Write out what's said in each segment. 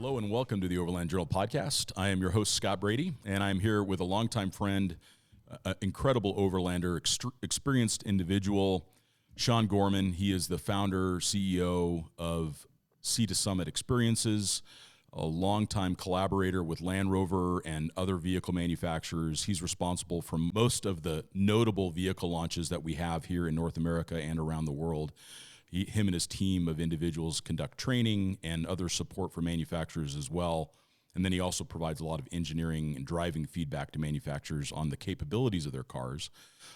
Hello and welcome to the Overland Journal podcast. I am your host, Scott Brady, and I'm here with a longtime friend, incredible overlander, experienced individual, Sean Gorman. He is the founder, CEO of Sea to Summit Experiences, a longtime collaborator with Land Rover and other vehicle manufacturers. He's responsible for most of the notable vehicle launches that we have here in North America and around the world. Him and his team of individuals conduct training and other support for manufacturers as well. And then he also provides a lot of engineering and driving feedback to manufacturers on the capabilities of their cars.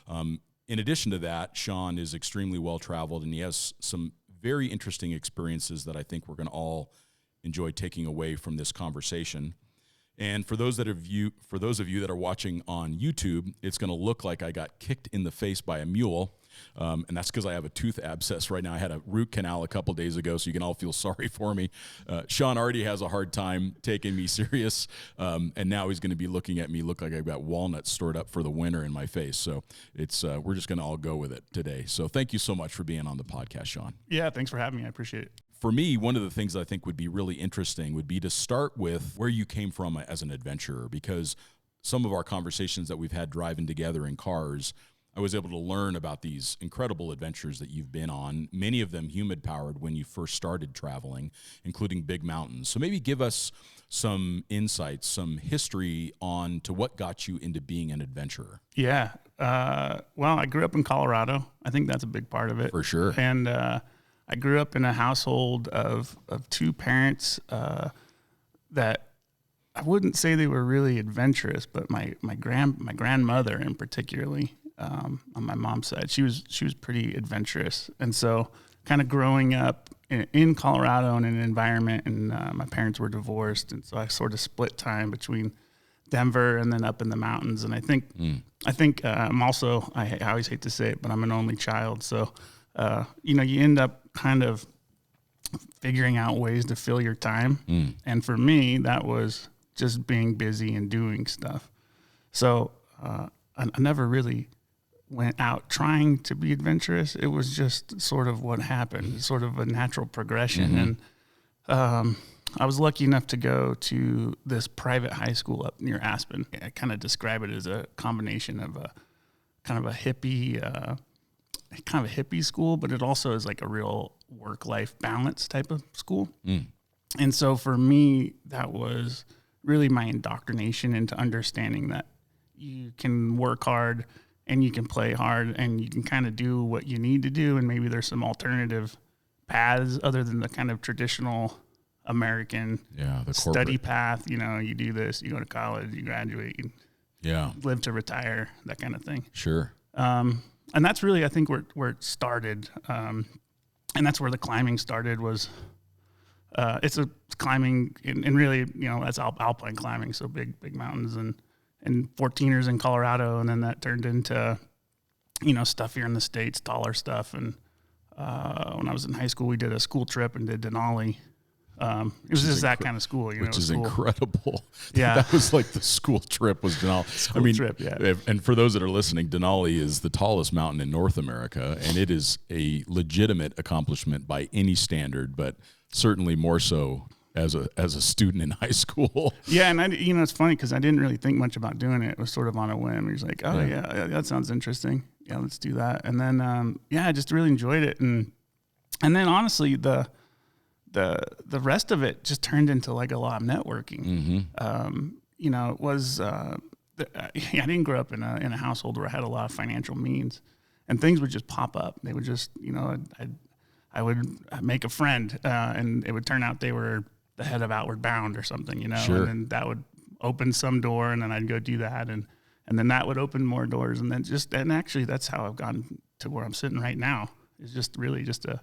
In addition to that, Sean is extremely well-traveled, and he has some very interesting experiences that I think we're going to all enjoy taking away from this conversation. And for those of you that are watching on YouTube, it's going to look like I got kicked in the face by a mule. And that's because I have a tooth abscess right now. I had a root canal a couple days ago, so you can all feel sorry for me. Sean already has a hard time taking me serious, and now he's going to be looking at me look like I've got walnuts stored up for the winter in my face. So it's we're just going to all go with it today. So thank you so much for being on the podcast, Sean. Yeah, thanks for having me. I appreciate it. For me, one of the things I think would be really interesting would be to start with where you came from as an adventurer, because some of our conversations that we've had driving together in cars, I was able to learn about these incredible adventures that you've been on, many of them humid-powered when you first started traveling, including big mountains. So maybe give us some insights, some history on to what got you into being an adventurer. Yeah. Well, I grew up in Colorado. I think that's a big part of it. For sure. And I grew up in a household of two parents that I wouldn't say they were really adventurous, but my grandmother in particularly, on my mom's side, she was pretty adventurous. And so kind of growing up in Colorado in an environment, and my parents were divorced, and so I sort of split time between Denver and then up in the mountains. And I think I'm also, I always hate to say it, but I'm an only child. So, you end up kind of figuring out ways to fill your time. And for me, that was just being busy and doing stuff. So I never really went out trying to be adventurous. It was just sort of what happened, sort of a natural progression. And I was lucky enough to go to this private high school up near Aspen. I kind of describe it as a combination of a kind of a hippie school, but it also is like a real work-life balance type of school. And so for me, that was really my indoctrination into understanding that you can work hard and you can play hard and you can kind of do what you need to do. And maybe there's some alternative paths other than the kind of traditional American study path. You do this, you go to college, you graduate, you live to retire, that kind of thing. Sure. And that's really, I think, where it started. And that's where the climbing started was, it's a climbing and really, that's alpine climbing. So big mountains and 14ers in Colorado. And then that turned into, stuff here in the States, taller stuff. And when I was in high school, we did a school trip and did Denali. It was just that kind of school, which is incredible. Yeah, that was like the school trip was Denali. Trip, yeah. And for those that are listening, Denali is the tallest mountain in North America, and it is a legitimate accomplishment by any standard, but certainly more so as a student in high school. Yeah, and it's funny because I didn't really think much about doing it. It was sort of on a whim. He was like, "Oh yeah, that sounds interesting. Yeah, let's do that." And then I just really enjoyed it, and then honestly the rest of it just turned into like a lot of networking. It was, I didn't grow up in a household where I had a lot of financial means, and things would just pop up. They would just, I would make a friend, and it would turn out they were the head of Outward Bound or something, Sure. And then that would open some door, and then I'd go do that. And then that would open more doors. And then and actually that's how I've gotten to where I'm sitting right now. It's just really just a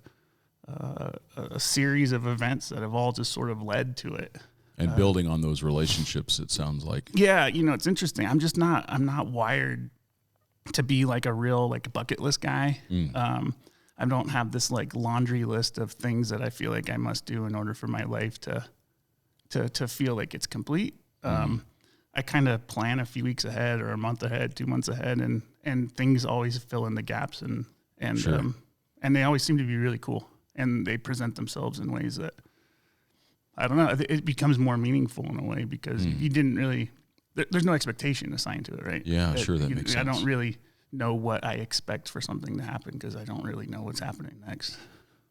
series of events that have all just sort of led to it. And building on those relationships, it sounds like. Yeah, it's interesting. I'm not wired to be like a real like bucket list guy. I don't have this like laundry list of things that I feel like I must do in order for my life to feel like it's complete. I kind of plan a few weeks ahead or a month ahead, 2 months ahead, and things always fill in the gaps and Sure. And they always seem to be really cool, and they present themselves in ways that I don't know. It becomes more meaningful in a way because you didn't really. There's no expectation assigned to it, right? Yeah, sure, that makes sense. I don't really know what I expect for something to happen because I don't really know what's happening next.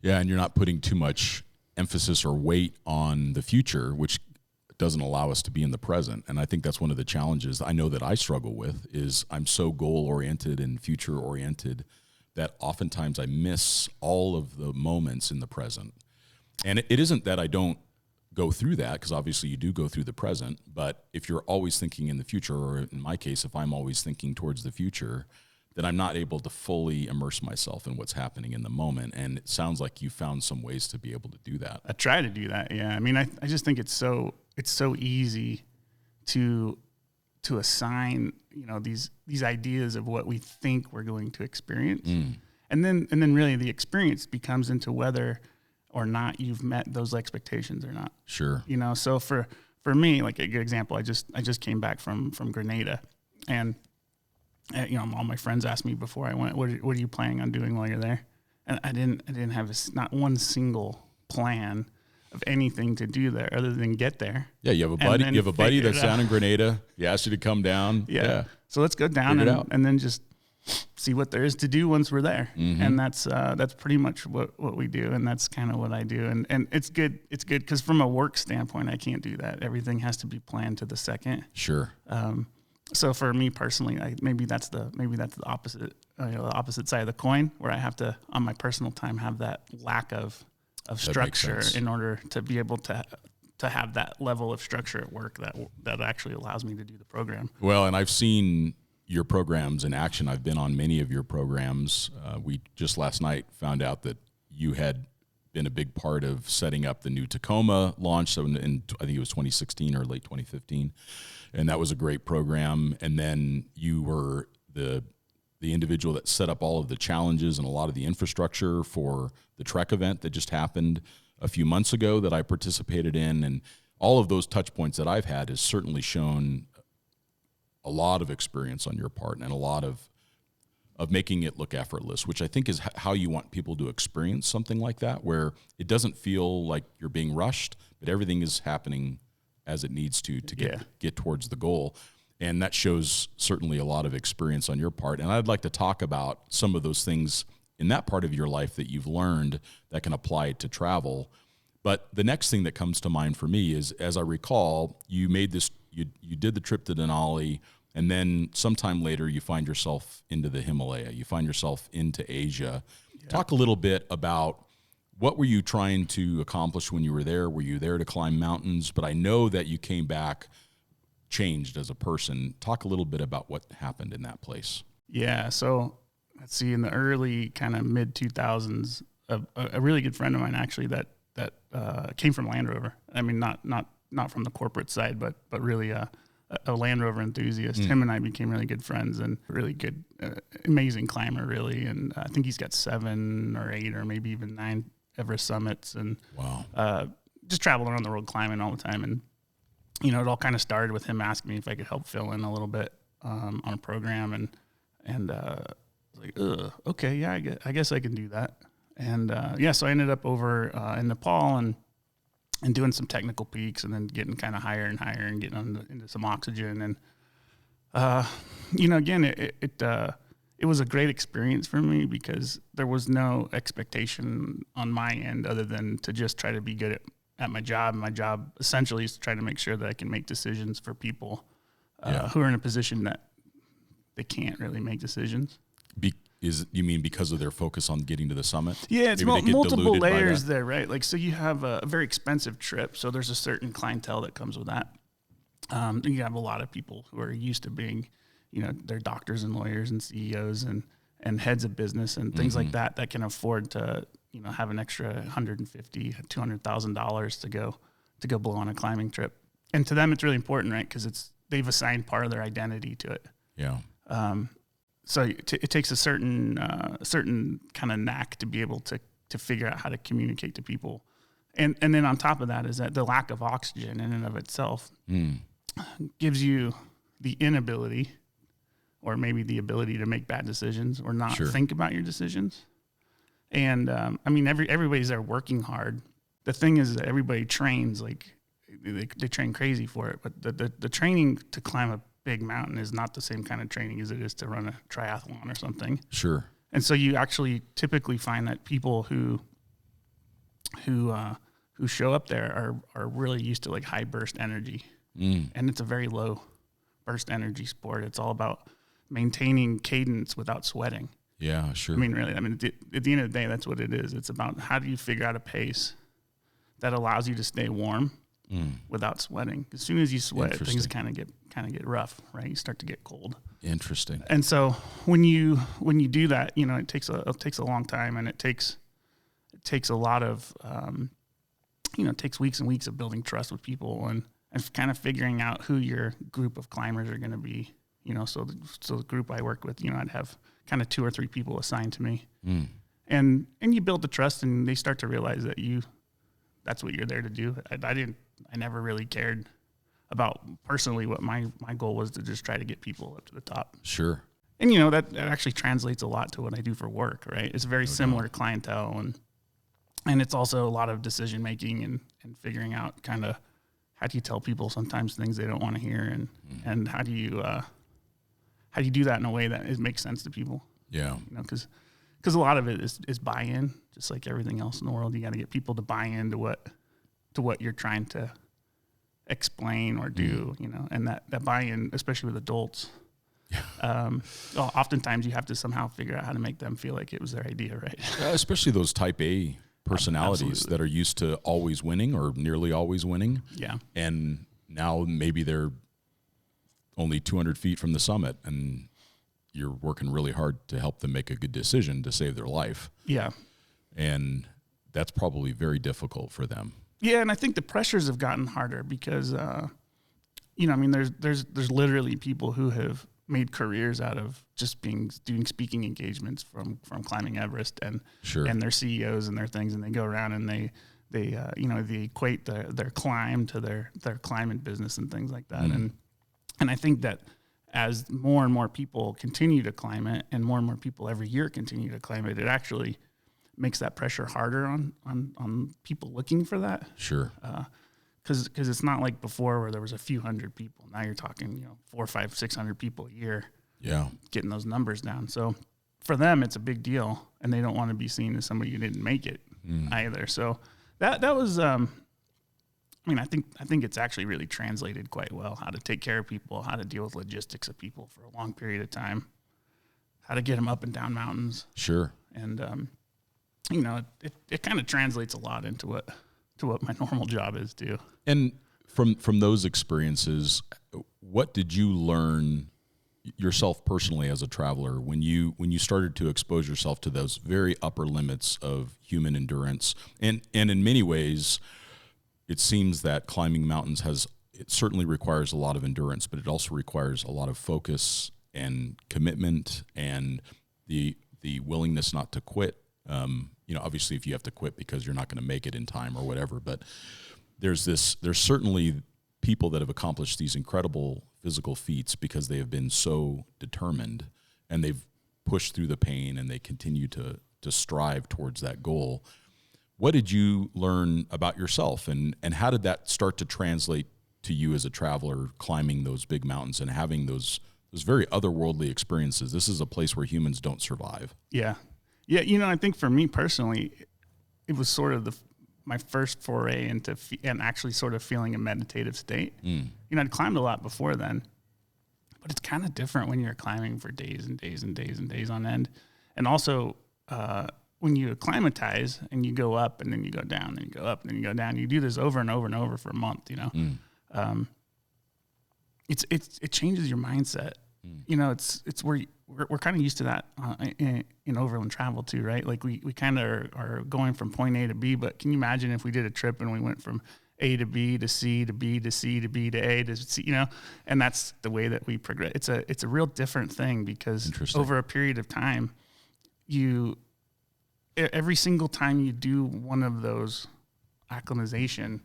Yeah, and you're not putting too much emphasis or weight on the future, which doesn't allow us to be in the present. And I think that's one of the challenges I know that I struggle with is I'm so goal-oriented and future-oriented that oftentimes I miss all of the moments in the present. And it isn't that I don't go through that, because obviously you do go through the present, but if you're always thinking in the future, or in my case, if I'm always thinking towards the future, then I'm not able to fully immerse myself in what's happening in the moment. And it sounds like you found some ways to be able to do that. I try to do that. Yeah. I mean, I just think it's so easy to assign, these ideas of what we think we're going to experience. And then really the experience becomes into whether or not you've met those expectations or not. Sure. So for me, like a good example, I just came back from Grenada, and all my friends asked me before I went, what are you planning on doing while you're there? And I didn't have not one single plan of anything to do there other than get there. Yeah, you have a buddy. You have a buddy that's down in Grenada. He asked you to come down. Yeah. So let's go down and then just see what there is to do once we're there. And that's pretty much what we do, and that's kind of what I do. And it's good. It's good because from a work standpoint, I can't do that. Everything has to be planned to the second. Sure. So for me personally, maybe that's the opposite, the opposite side of the coin, where I have to, on my personal time, have that lack of structure in order to be able to have that level of structure at work that actually allows me to do the program. Well, and I've seen your programs in action. I've been on many of your programs. We just last night found out that you had been a big part of setting up the new Tacoma launch. So in I think it was 2016 or late 2015. And that was a great program. And then you were the individual that set up all of the challenges and a lot of the infrastructure for the Trek event that just happened a few months ago that I participated in. And all of those touch points that I've had has certainly shown a lot of experience on your part and a lot of making it look effortless, which I think is how you want people to experience something like that, where it doesn't feel like you're being rushed, but everything is happening as it needs to get towards the goal. And that shows certainly a lot of experience on your part. And I'd like to talk about some of those things in that part of your life that you've learned that can apply to travel. But the next thing that comes to mind for me is, as I recall, you made this, you did the trip to Denali, and then sometime later you find yourself into the Himalaya. You find yourself into Asia. Yeah. Talk a little bit about what were you trying to accomplish when you were there? Were you there to climb mountains? But I know that you came back changed as a person. Talk a little bit about what happened in that place. Yeah, so let's see, in the early kind of mid 2000s, a really good friend of mine actually that came from Land Rover. I mean, not from the corporate side, but really a Land Rover enthusiast. Him and I became really good friends, and really good, amazing climber, really. And I think he's got 7 or 8 or maybe even 9 Everest summits, and wow, just traveled around the world climbing all the time. And it all kind of started with him asking me if I could help fill in a little bit on a program, and like, okay, yeah, I guess I can do that. And so I ended up over in Nepal and doing some technical peaks, and then getting kind of higher and higher and getting into some oxygen. And again, it was a great experience for me because there was no expectation on my end other than to just try to be good at my job. My job essentially is to try to make sure that I can make decisions for people who are in a position that they can't really make decisions. You mean because of their focus on getting to the summit? Yeah, it's multiple layers there, right? Like, so you have a very expensive trip, so there's a certain clientele that comes with that. You have a lot of people who are used to being, they're doctors and lawyers and CEOs and heads of business and things like that can afford to, have an extra $150,000, $200,000 to go blow on a climbing trip. And to them, it's really important, right? Because they've assigned part of their identity to it. Yeah. So it takes a certain kind of knack to be able to figure out how to communicate to people. And then on top of that is that the lack of oxygen in and of itself gives you the inability, or maybe the ability, to make bad decisions or not think about your decisions. And everybody's there working hard, the thing is that everybody trains, like they train crazy for it, but the training to climb a big mountain is not the same kind of training as it is to run a triathlon or something. Sure. And so you actually typically find that people who show up there are really used to like high burst energy. And it's a very low burst energy sport. It's all about maintaining cadence without sweating. Yeah, sure. I mean, really, at the end of the day, that's what it is. It's about how do you figure out a pace that allows you to stay warm without sweating. As soon as you sweat, things kind of get rough, right? You start to get cold. Interesting. And so when you do that, you know, it takes a long time, and it takes a lot of it takes weeks and weeks of building trust with people and kind of figuring out who your group of climbers are going to be. You know, so the group I worked with, you know, I'd have kind of 2 or 3 people assigned to me, and you build the trust, and they start to realize that that's what you're there to do. I never really cared about personally what my goal was, to just try to get people up to the top. Sure. And, you know, that actually translates a lot to what I do for work, right? It's very similar clientele, and it's also a lot of decision making and figuring out kind of how do you tell people sometimes things they don't want to hear, and how do you do that in a way that makes sense to people? Yeah. You know, because a lot of it is buy-in, just like everything else in the world. You got to get people to buy into what you're trying to explain or do, you know, and that buy-in, especially with adults, oftentimes you have to somehow figure out how to make them feel like it was their idea, right? Especially those type A personalities Absolutely. that are used to always winning or nearly always winning. Yeah. And now maybe they're only 200 feet from the summit, and you're working really hard to help them make a good decision to save their life. Yeah. And that's probably very difficult for them. Yeah, and I think the pressures have gotten harder because, you know, I mean, there's literally people who have made careers out of just doing speaking engagements from climbing Everest, and Sure. and their CEOs and their things, and they go around and they equate their climb to their climbing business and things like that, and I think that as more and more people continue to climb it, and more people every year continue to climb it, it actually makes that pressure harder on people looking for that. Sure. Because it's not like before where there was a few hundred people. Now you're talking, you know, 400, 500, 600 people a year. Yeah. Getting those numbers down. So for them, it's a big deal, and they don't want to be seen as somebody who didn't make it either. So that was, I think it's actually really translated quite well, how to take care of people, how to deal with logistics of people for a long period of time, how to get them up and down mountains. Sure. And, you know, it kind of translates a lot into what my normal job is too. And from those experiences, what did you learn yourself personally as a traveler when you started to expose yourself to those very upper limits of human endurance? And in many ways, it seems that climbing mountains it certainly requires a lot of endurance, but it also requires a lot of focus and commitment and the willingness not to quit. You know, obviously if you have to quit because you're not going to make it in time or whatever, but there's certainly people that have accomplished these incredible physical feats because they have been so determined, and they've pushed through the pain, and they continue to strive towards that goal. What did you learn about yourself, and how did that start to translate to you as a traveler climbing those big mountains and having those very otherworldly experiences? This is a place where humans don't survive. Yeah. Yeah, you know, I think for me personally, it was sort of my first foray into and actually sort of feeling a meditative state. You know, I'd climbed a lot before then, but it's kind of different when you're climbing for days and days and days and days on end. And also, when you acclimatize and you go up and then you go down and you go up and then you go down, you do this over and over and over for a month, you know. It changes your mindset. You know, it's where we're kind of used to that in overland travel too, right? Like we kind of are going from point A to B, but can you imagine if we did a trip and we went from A to B to C to B to C to B to A to C, you know? And that's the way that we progress. It's a real different thing because over a period of time, every single time you do one of those acclimatization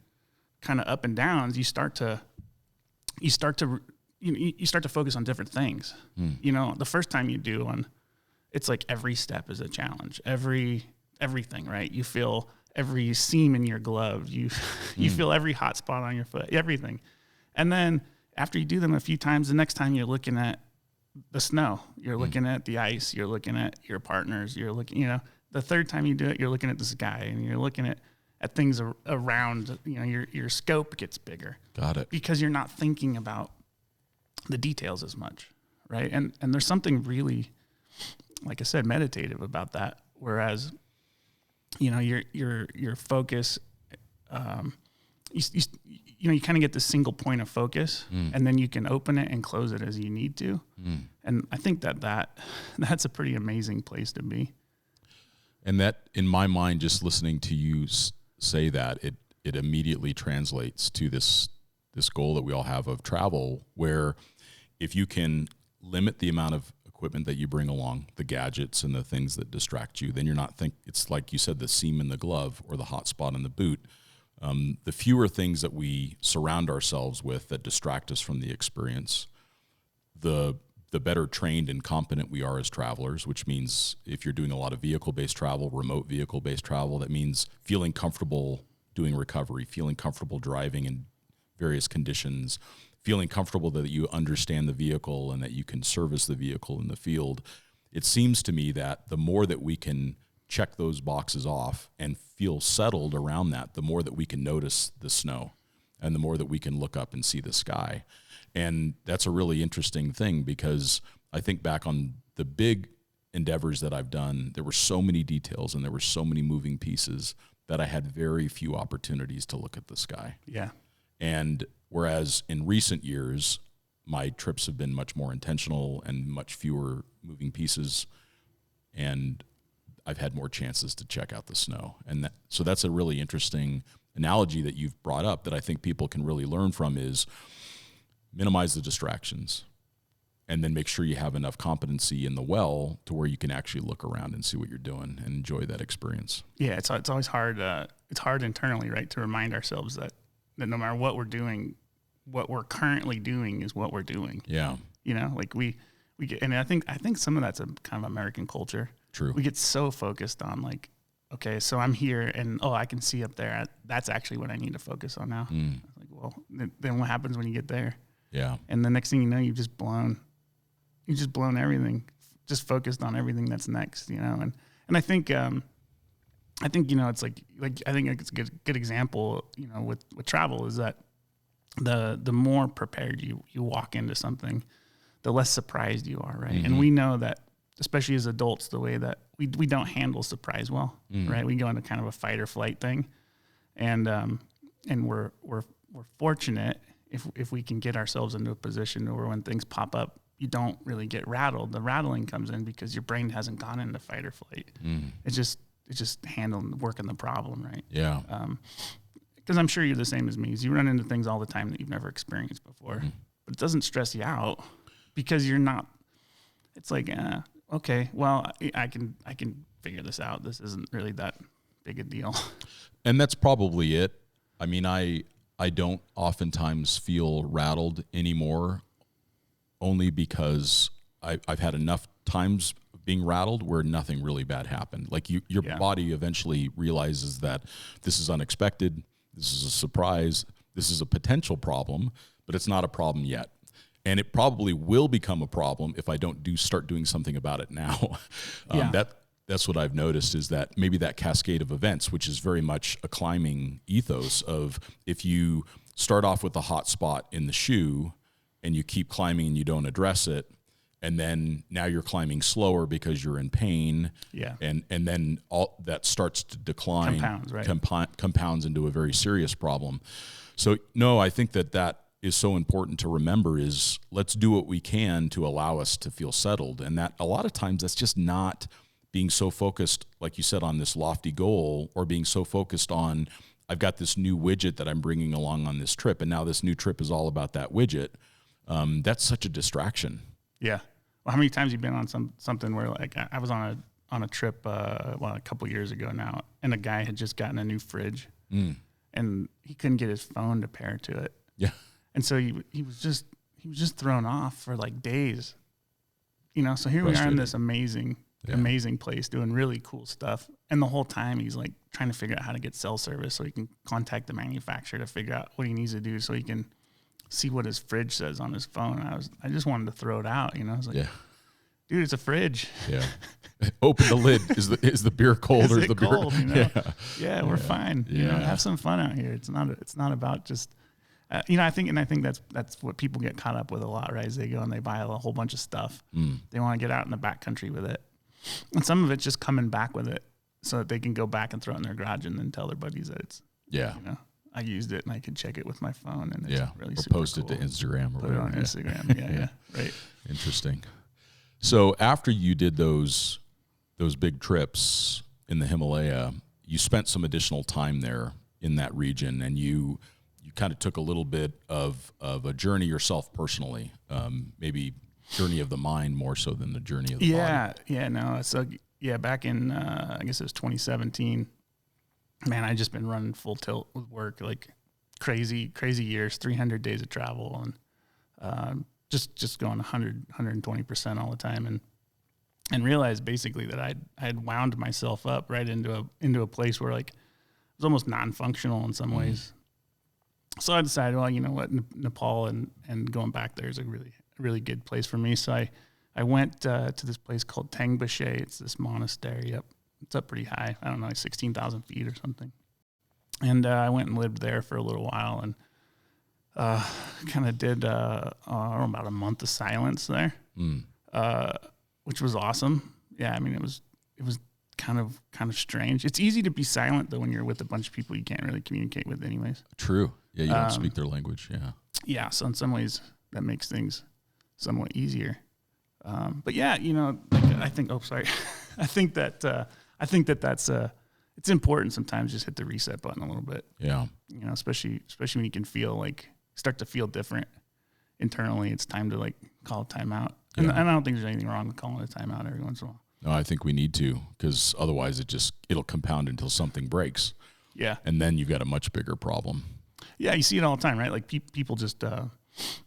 kind of up and downs, you start to focus on different things. You know, the first time you do one, it's like every step is a challenge. Everything, right? You feel every seam in your glove. You feel every hot spot on your foot, everything. And then after you do them a few times, the next time you're looking at the snow, you're looking at the ice, you're looking at your partners, you're looking, the third time you do it, you're looking at the sky, and you're looking at things around, your scope gets bigger. Got it. Because you're not thinking about the details as much, right? And there's something really, like I said, meditative about that. Whereas, your focus, you kind of get this single point of focus, and then you can open it and close it as you need to. And I think that's a pretty amazing place to be. And that, in my mind, just listening to you say that, it immediately translates to this goal that we all have of travel, where if you can limit the amount of equipment that you bring along, the gadgets and the things that distract you, then you're not it's like you said, the seam in the glove or the hot spot in the boot. The fewer things that we surround ourselves with that distract us from the experience, the better trained and competent we are as travelers, which means if you're doing a lot of vehicle-based travel, remote vehicle-based travel, that means feeling comfortable doing recovery, feeling comfortable driving in various conditions, feeling comfortable that you understand the vehicle and that you can service the vehicle in the field. It seems to me that the more that we can check those boxes off and feel settled around that, the more that we can notice the snow and the more that we can look up and see the sky. And that's a really interesting thing, because I think back on the big endeavors that I've done, there were so many details and there were so many moving pieces that I had very few opportunities to look at the sky. Yeah. And whereas in recent years, my trips have been much more intentional and much fewer moving pieces, and I've had more chances to check out the snow. And so that's a really interesting analogy that you've brought up that I think people can really learn from, is minimize the distractions and then make sure you have enough competency in the well to where you can actually look around and see what you're doing and enjoy that experience. Yeah, it's always hard. It's hard internally, right, to remind ourselves that no matter what we're doing, what we're currently doing is what we're doing. Yeah. Like we get, and I think some of that's a kind of American culture. True. We get so focused on like, okay, so I'm here and I can see up there. That's actually what I need to focus on now. Like, well, then what happens when you get there? Yeah. And the next thing you know, you've just blown everything, just focused on everything that's next, and I think, it's like I think it's a good example, with travel, is that the more prepared you walk into something, the less surprised you are, right? Mm-hmm. And we know that, especially as adults, the way that we don't handle surprise well, right? We go into kind of a fight or flight thing, and we're fortunate if we can get ourselves into a position where when things pop up, you don't really get rattled. The rattling comes in because your brain hasn't gone into fight or flight. It's just handling, working the problem, right? Yeah. Because I'm sure you're the same as me. You run into things all the time that you've never experienced before, but it doesn't stress you out because you're not. It's like, okay, well, I can figure this out. This isn't really that big a deal. And that's probably it. I mean, I don't oftentimes feel rattled anymore, only because I've had enough times being rattled where nothing really bad happened. Like your body eventually realizes that this is unexpected, this is a surprise, this is a potential problem, but it's not a problem yet. And it probably will become a problem if I don't start doing something about it now. That's what I've noticed, is that maybe that cascade of events, which is very much a climbing ethos of, if you start off with a hot spot in the shoe and you keep climbing and you don't address it, and then now you're climbing slower because you're in pain, and then all that starts to decline, compounds into a very serious problem. So no, I think that is so important to remember, is let's do what we can to allow us to feel settled. And that a lot of times that's just not being so focused, like you said, on this lofty goal, or being so focused on, I've got this new widget that I'm bringing along on this trip, and now this new trip is all about that widget. That's such a distraction. Yeah. Well, how many times have you been on something where, like, I was on a trip, a couple years ago now, and a guy had just gotten a new fridge, and he couldn't get his phone to pair to it. Yeah. And so he was just thrown off for like days, so here we are in this amazing amazing place, doing really cool stuff. And the whole time he's like trying to figure out how to get cell service so he can contact the manufacturer to figure out what he needs to do so he can see what his fridge says on his phone. I just wanted to throw it out, I was like, dude, it's a fridge. Yeah. Open the lid. Is the beer cold or is the cold, beer? Yeah, we're fine. Have some fun out here. It's not about just I think that's what people get caught up with a lot, right? Is they go and they buy a whole bunch of stuff. They want to get out in the backcountry with it. And some of it's just coming back with it so that they can go back and throw it in their garage and then tell their buddies that it's, I used it and I can check it with my phone and it's really or super post cool. it to Instagram or Put whatever. it on Instagram. Yeah. Right. Interesting. So after you did those big trips in the Himalaya, you spent some additional time there in that region, and you kind of took a little bit of a journey yourself personally, maybe journey of the mind more so than the journey of the body. Yeah, no. So back in I guess it was 2017. Man, I just been running full tilt with work, like crazy years, 300 days of travel, and just going 120% all the time, and realized basically that I had wound myself up right into a place where like it was almost non-functional in some ways. So I decided, well, you know what, Nepal and going back there is a really good place for me. So I went to this place called Tengbache. It's this monastery it's up pretty high. I don't know, like 16,000 feet or something. And I went and lived there for a little while and kind of did about a month of silence there, which was awesome. Yeah, I mean, it was kind of strange. It's easy to be silent though when you're with a bunch of people you can't really communicate with, anyways. True. Yeah, you don't speak their language. Yeah. Yeah. So in some ways that makes things somewhat easier. But yeah, I think. Oh, sorry. I think that's it's important sometimes just hit the reset button a little bit. Yeah. Especially when you can start to feel different internally. It's time to like call a timeout. Yeah. And I don't think there's anything wrong with calling a timeout every once in a while. No, I think we need to, because otherwise it'll compound until something breaks. Yeah. And then you've got a much bigger problem. Yeah, you see it all the time, right? Like people just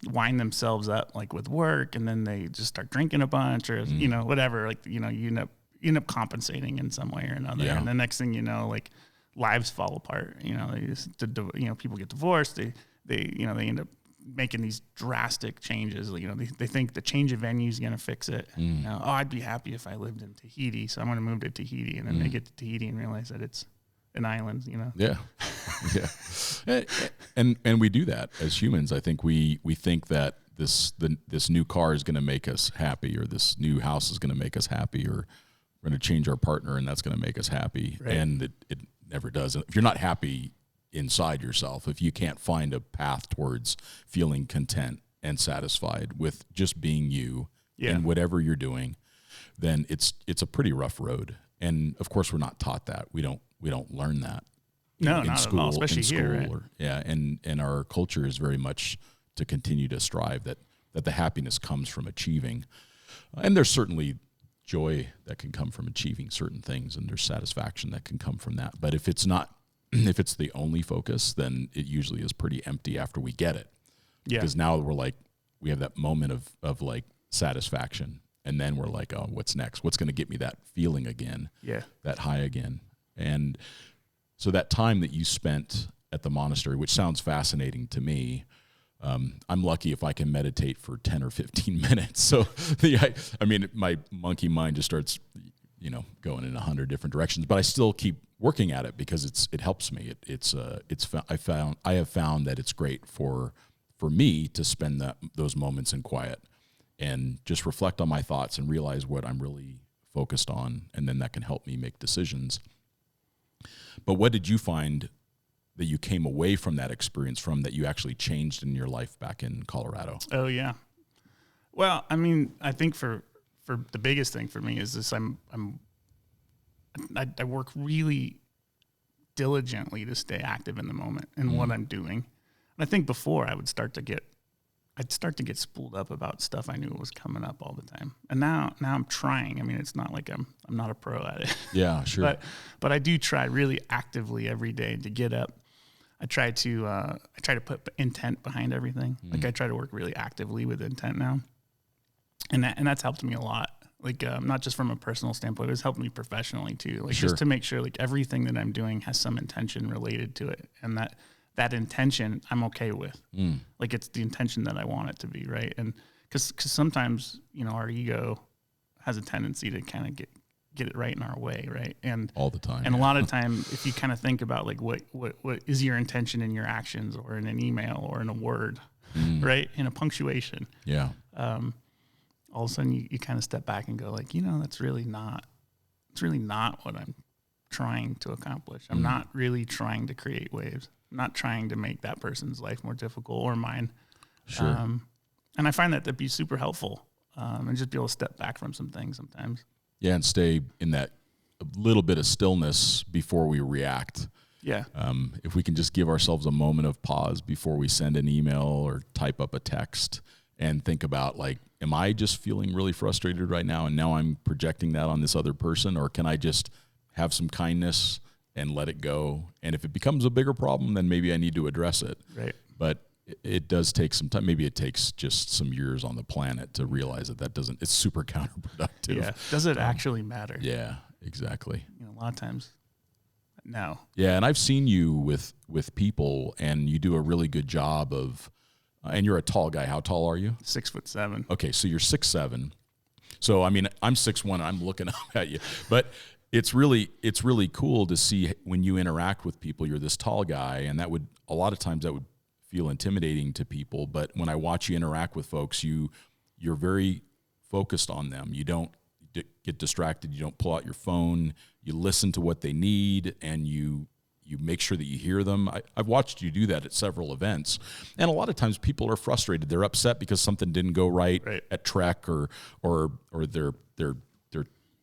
wind themselves up like with work, and then they just start drinking a bunch or whatever. Like you end up compensating in some way or another. Yeah. And the next thing you know, like lives fall apart. They just people get divorced. They end up making these drastic changes. They think the change of venue is going to fix it. I'd be happy if I lived in Tahiti, so I'm going to move to Tahiti. And then they get to Tahiti and realize that it's an island. Yeah, yeah. And we do that as humans. I think we think that this new car is going to make us happy, or this new house is going to make us happy, or we're going to change our partner and that's going to make us happy. Right. And it never does. If you're not happy inside yourself, if you can't find a path towards feeling content and satisfied with just being you and whatever you're doing, then it's a pretty rough road. And of course, we're not taught that. We don't learn that. No, not at all, especially here. Right? And our culture is very much to continue to strive that the happiness comes from achieving. And there's certainly joy that can come from achieving certain things, and there's satisfaction that can come from that. But if it's if it's the only focus, then it usually is pretty empty after we get it. Yeah. Because now we have that moment of like satisfaction, and then we're like, oh, what's next? What's going to get me that feeling again? Yeah. That high again. And so that time that you spent at the monastery, which sounds fascinating to me, I'm lucky if I can meditate for 10 or 15 minutes. So my monkey mind just starts, going in 100 different directions, but I still keep working at it because it helps me. I have found that it's great for me to spend those moments in quiet and just reflect on my thoughts and realize what I'm really focused on. And then that can help me make decisions. But what did you find that you came away from that experience from that you actually changed in your life back in Colorado? Oh yeah. Well, I mean, I think for the biggest thing for me is this: I work really diligently to stay active in the moment in what I'm doing. And I think before I'd start to get spooled up about stuff I knew was coming up all the time. And now I'm trying. I mean, it's not like I'm not a pro at it. Yeah, sure. But I do try really actively every day to get up. I try to put intent behind everything. Like I try to work really actively with intent now, and that's helped me a lot. Like not just from a personal standpoint, it's helped me professionally too. Like Sure. just to make sure like everything that I'm doing has some intention related to it, and that intention I'm okay with. Like it's the intention that I want it to be, right? And because sometimes our ego has a tendency to kind of get it right in our way, right? And all the time. And a lot of time, if you kind of think about like what is your intention in your actions, or in an email, or in a word, right? In a punctuation. Yeah. All of a sudden you kind of step back and go like, it's really not what I'm trying to accomplish. I'm not really trying to create waves. I'm not trying to make that person's life more difficult or mine. Sure. And I find that to be super helpful, and just be able to step back from some things sometimes. Yeah, and stay in that little bit of stillness before we react. Yeah. If we can just give ourselves a moment of pause before we send an email or type up a text and think about like, am I just feeling really frustrated right now, and now I'm projecting that on this other person, or can I just have some kindness and let it go? And if it becomes a bigger problem, then maybe I need to address it. Right. But it does take some time. Maybe it takes just some years on the planet to realize that doesn't, it's super counterproductive. Yeah. Does it actually matter? Yeah, exactly. A lot of times, no. Yeah, and I've seen you with people, and you do a really good job of, and you're a tall guy. How tall are you? 6'7". Okay, so you're 6'7". So I mean, I'm 6'1". And I'm looking up at you, but it's really cool to see when you interact with people. You're this tall guy, and a lot of times that would feel intimidating to people. But when I watch you interact with folks, you're very focused on them. You don't get distracted. You don't pull out your phone. You listen to what they need, and you make sure that you hear them. I've watched you do that at several events. And a lot of times people are frustrated. They're upset because something didn't go right at Trek, or their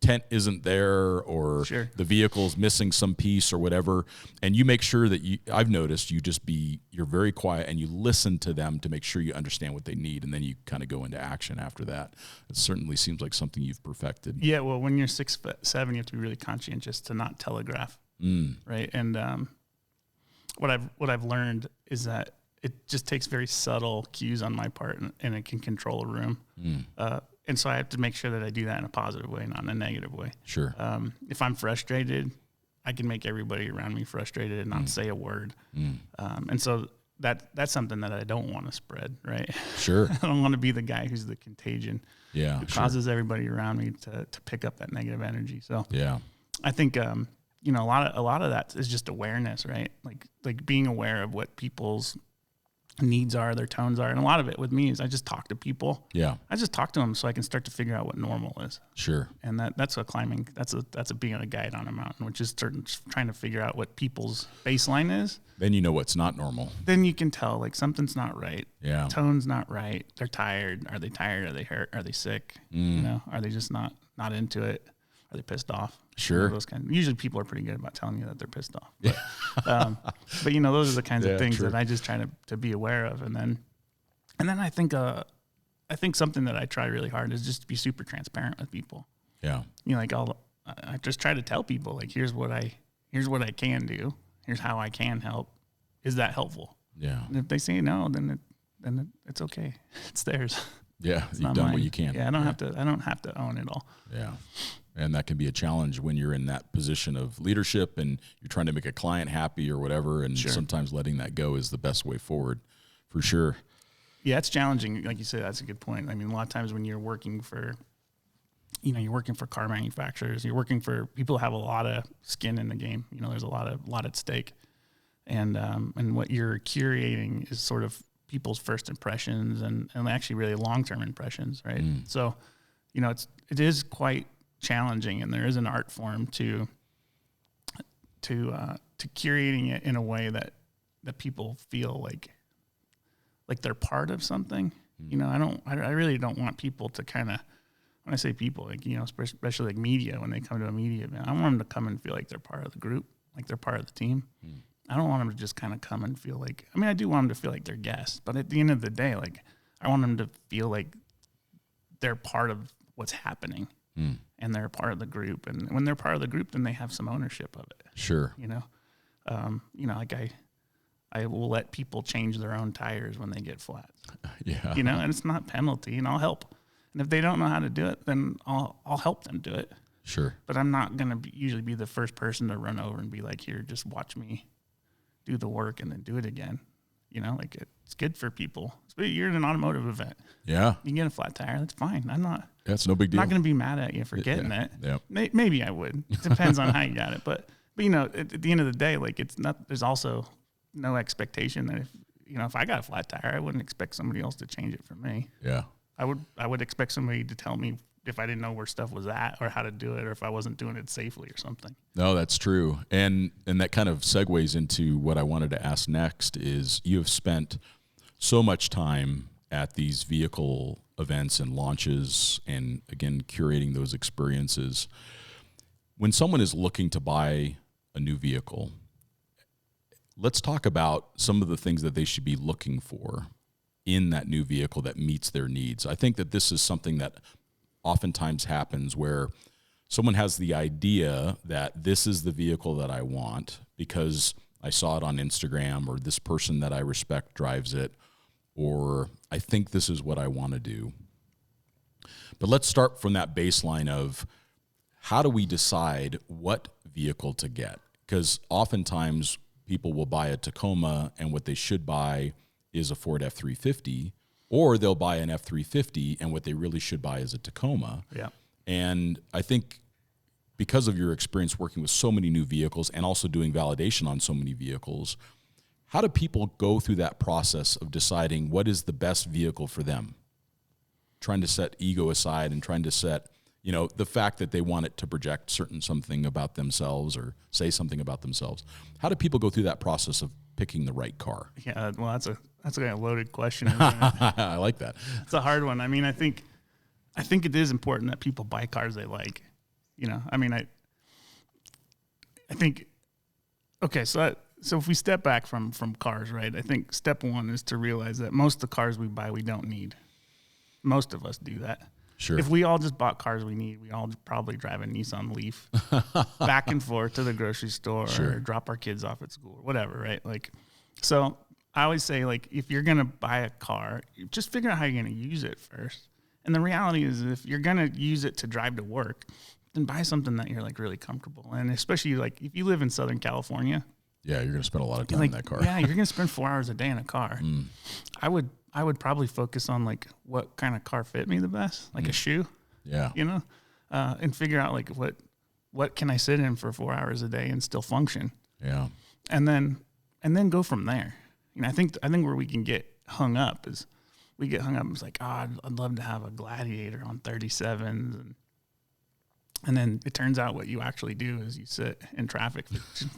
tent isn't there, or Sure. the vehicle's missing some piece or whatever. And you make sure that I've noticed you're very quiet, and you listen to them to make sure you understand what they need. And then you kind of go into action after that. It certainly seems like something you've perfected. Yeah. Well, when you're 6'7", you have to be really conscientious to not telegraph. Right. And what I've learned is that it just takes very subtle cues on my part, and it can control a room. And so I have to make sure that I do that in a positive way, not in a negative way. Sure. If I'm frustrated, I can make everybody around me frustrated and not say a word. And so that's something that I don't want to spread, right? Sure. I don't want to be the guy who's the contagion. Yeah. Who causes everybody around me to pick up that negative energy. So yeah, I think a lot of that is just awareness, right? Like being aware of what people's needs are, their tones are. And a lot of it with me is I just talk to people. Yeah. I just talk to them so I can start to figure out what normal is. Sure. And that's a being a guide on a mountain, which is trying to figure out what people's baseline is. Then you know what's not normal. Then you can tell like something's not right. Yeah. Tone's not right. They're tired. Are they tired? Are they hurt? Are they sick? Are they just not into it? Are they pissed off? Sure. Those kinds. Usually people are pretty good about telling you that they're pissed off. But, but those are the kinds of things that I just try to be aware of. And then I think something that I try really hard is just to be super transparent with people. Yeah. I just try to tell people like, here's what I can do. Here's how I can help. Is that helpful? Yeah. And if they say no, then it's okay. It's theirs. Yeah. You've done what you can. Yeah. I don't have to own it all. Yeah. And that can be a challenge when you're in that position of leadership and you're trying to make a client happy or whatever. And sometimes letting that go is the best way forward, for sure. Yeah, it's challenging. Like you said, that's a good point. I mean, a lot of times when you're working for, car manufacturers, you're working for people who have a lot of skin in the game. There's a lot at stake. And what you're curating is sort of people's first impressions and actually really long-term impressions, right? So, it is quite challenging, and there is an art form to curating it in a way that people feel like they're part of something. I really don't want people to kind of, when I say people, especially like media, when they come to a media event, I want them to come and feel like they're part of the group, like they're part of the team. I don't want them to just kind of come and feel like, I do want them to feel like they're guests, but at the end of the day, like I want them to feel like they're part of what's happening. And they're part of the group. And when they're part of the group, then they have some ownership of it. Sure. Like I will let people change their own tires when they get flat. Yeah. And it's not penalty, and I'll help. And if they don't know how to do it, then I'll help them do it. Sure. But I'm not going to usually be the first person to run over and be like, here, just watch me do the work and then do it again. You know, like it's good for people. You're in an automotive event. Yeah. You get a flat tire. That's fine. I'm not. That's no big deal. I'm not going to be mad at you for getting it. Yeah. Maybe I would. It depends on how you got it. But you know, at the end of the day, like it's not. There's also no expectation that if I got a flat tire, I wouldn't expect somebody else to change it for me. Yeah. I would expect somebody to tell me if I didn't know where stuff was at or how to do it or if I wasn't doing it safely or something. No, that's true. And that kind of segues into what I wanted to ask next is you have spent so much time at these vehicle events and launches and, again, curating those experiences. When someone is looking to buy a new vehicle, let's talk about some of the things that they should be looking for in that new vehicle that meets their needs. I think that this is something that oftentimes happens where someone has the idea that this is the vehicle that I want because I saw it on Instagram or this person that I respect drives it, or I think this is what I want to do. But let's start from that baseline of how do we decide what vehicle to get? Because oftentimes people will buy a Tacoma and what they should buy is a Ford F-350, or they'll buy an F-350 and what they really should buy is a Tacoma. Yeah. And I think because of your experience working with so many new vehicles and also doing validation on so many vehicles, how do people go through that process of deciding what is the best vehicle for them? Trying to set ego aside and trying to set, the fact that they want it to project something about themselves or say something about themselves. How do people go through that process of picking the right car? Yeah, well, that's a kind of loaded question. Isn't it? I like that. It's a hard one. I mean, I think it is important that people buy cars they like. I think. Okay, so if we step back from cars, right? I think step one is to realize that most of the cars we buy we don't need. Most of us do that. Sure. If we all just bought cars we need, we all probably drive a Nissan Leaf back and forth to the grocery store or drop our kids off at school or whatever, right? Like, so I always say, like, if you're going to buy a car, just figure out how you're going to use it first. And the reality is if you're going to use it to drive to work, then buy something that you're like really comfortable. And especially like if you live in Southern California. Yeah, you're going to spend a lot of time in that car. Yeah, you're going to spend 4 hours a day in a car. I would probably focus on like what kind of car fit me the best, like a shoe. Yeah. And figure out like what can I sit in for 4 hours a day and still function. Yeah. And then go from there. I think where we can get hung up is it's like, I'd love to have a Gladiator on 37s and then it turns out what you actually do is you sit in traffic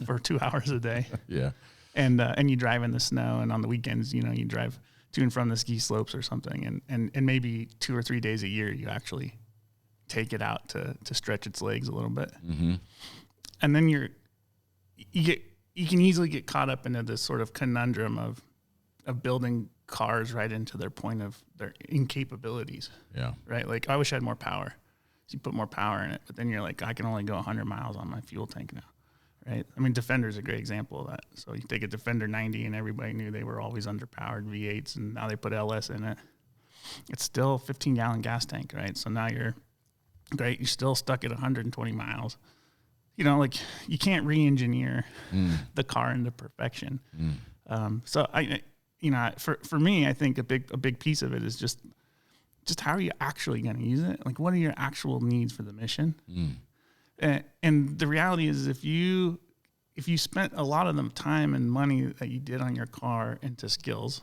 for 2 hours a day. Yeah. And you drive in the snow, and on the weekends, you drive to and from the ski slopes or something, and maybe 2 or 3 days a year you actually take it out to stretch its legs a little bit. Mm-hmm. And then you can easily get caught up into this sort of conundrum of building cars right into their point of their incapabilities. Yeah. Right? Like, I wish I had more power. So you put more power in it, but then you're like, I can only go 100 miles on my fuel tank now. Right? I mean, Defender's a great example of that. So you take a Defender 90 and everybody knew they were always underpowered V8s, and now they put LS in it. It's still a 15-gallon gas tank, right? So now you're great. You're still stuck at 120 miles. Like you can't re-engineer the car into perfection. So for me, I think a big piece of it is just how are you actually going to use it? Like, what are your actual needs for the mission? And the reality is, if you spent a lot of the time and money that you did on your car into skills,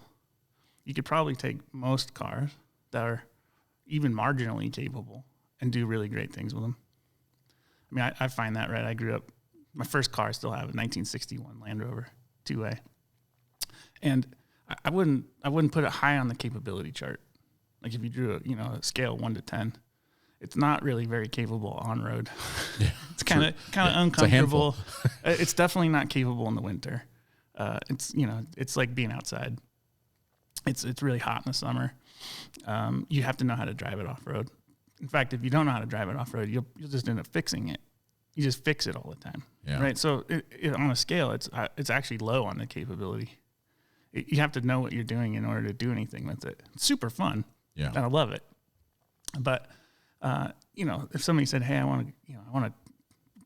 you could probably take most cars that are even marginally capable and do really great things with them. I mean, I find that, right? I grew up, my first car I still have, a 1961 Land Rover 2A. And I wouldn't put it high on the capability chart. Like if you drew a scale 1 to 10, it's not really very capable on road. Yeah, it's kind of uncomfortable. It's definitely not capable in the winter. It's like being outside. It's really hot in the summer. You have to know how to drive it off road. In fact, if you don't know how to drive it off road, you'll just end up fixing it. You just fix it all the time, right? So on a scale, it's actually low on the capability. You have to know what you're doing in order to do anything with it. It's super fun. Yeah, and I love it. But, if somebody said, hey, I want to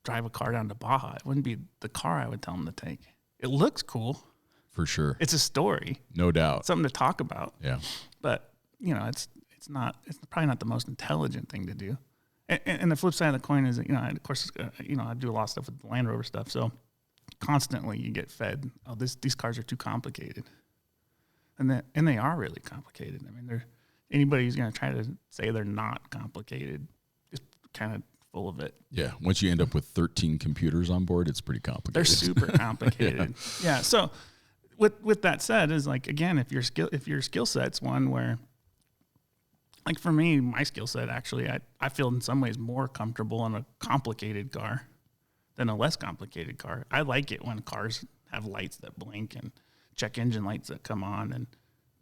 drive a car down to Baja, it wouldn't be the car I would tell them to take. It looks cool. For sure. It's a story. No doubt. It's something to talk about. Yeah. But, it's probably not the most intelligent thing to do. And the flip side of the coin is that, of course, I do a lot of stuff with the Land Rover stuff. So constantly you get fed, these cars are too complicated. And they are really complicated. I mean, anybody who's going to try to say they're not complicated is kind of full of it. Yeah. Once you end up with 13 computers on board, it's pretty complicated. They're super complicated. Yeah. So with that said, is like, again, if your skill set's one where, like for me, my skill set actually, I feel in some ways more comfortable in a complicated car than a less complicated car. I like it when cars have lights that blink and check engine lights that come on and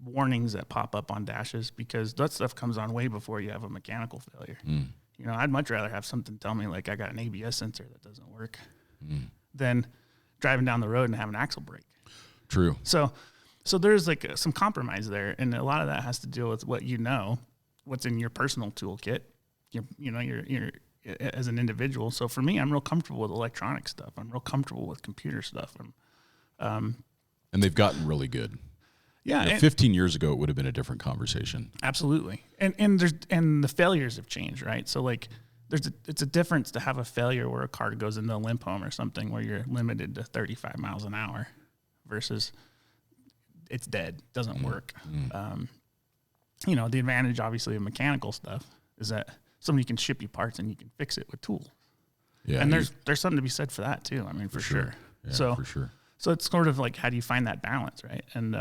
warnings that pop up on dashes, because that stuff comes on way before you have a mechanical failure. I'd much rather have something tell me like I got an ABS sensor that doesn't work than driving down the road and have an axle break. True. So there's like some compromise there, and a lot of that has to deal with what's in your personal toolkit. You're as an individual. So for me, I'm real comfortable with electronic stuff. I'm real comfortable with computer stuff. And they've gotten really good. Yeah. 15 years ago, it would have been a different conversation. Absolutely. And the failures have changed, right? So like it's a difference to have a failure where a car goes into a limp home or something where you're limited to 35 miles an hour versus it's dead, doesn't work. The advantage obviously of mechanical stuff is that somebody can ship you parts and you can fix it with tools. Yeah. And there's something to be said for that too. I mean, for sure. Yeah, for sure. So it's sort of like, how do you find that balance, right? And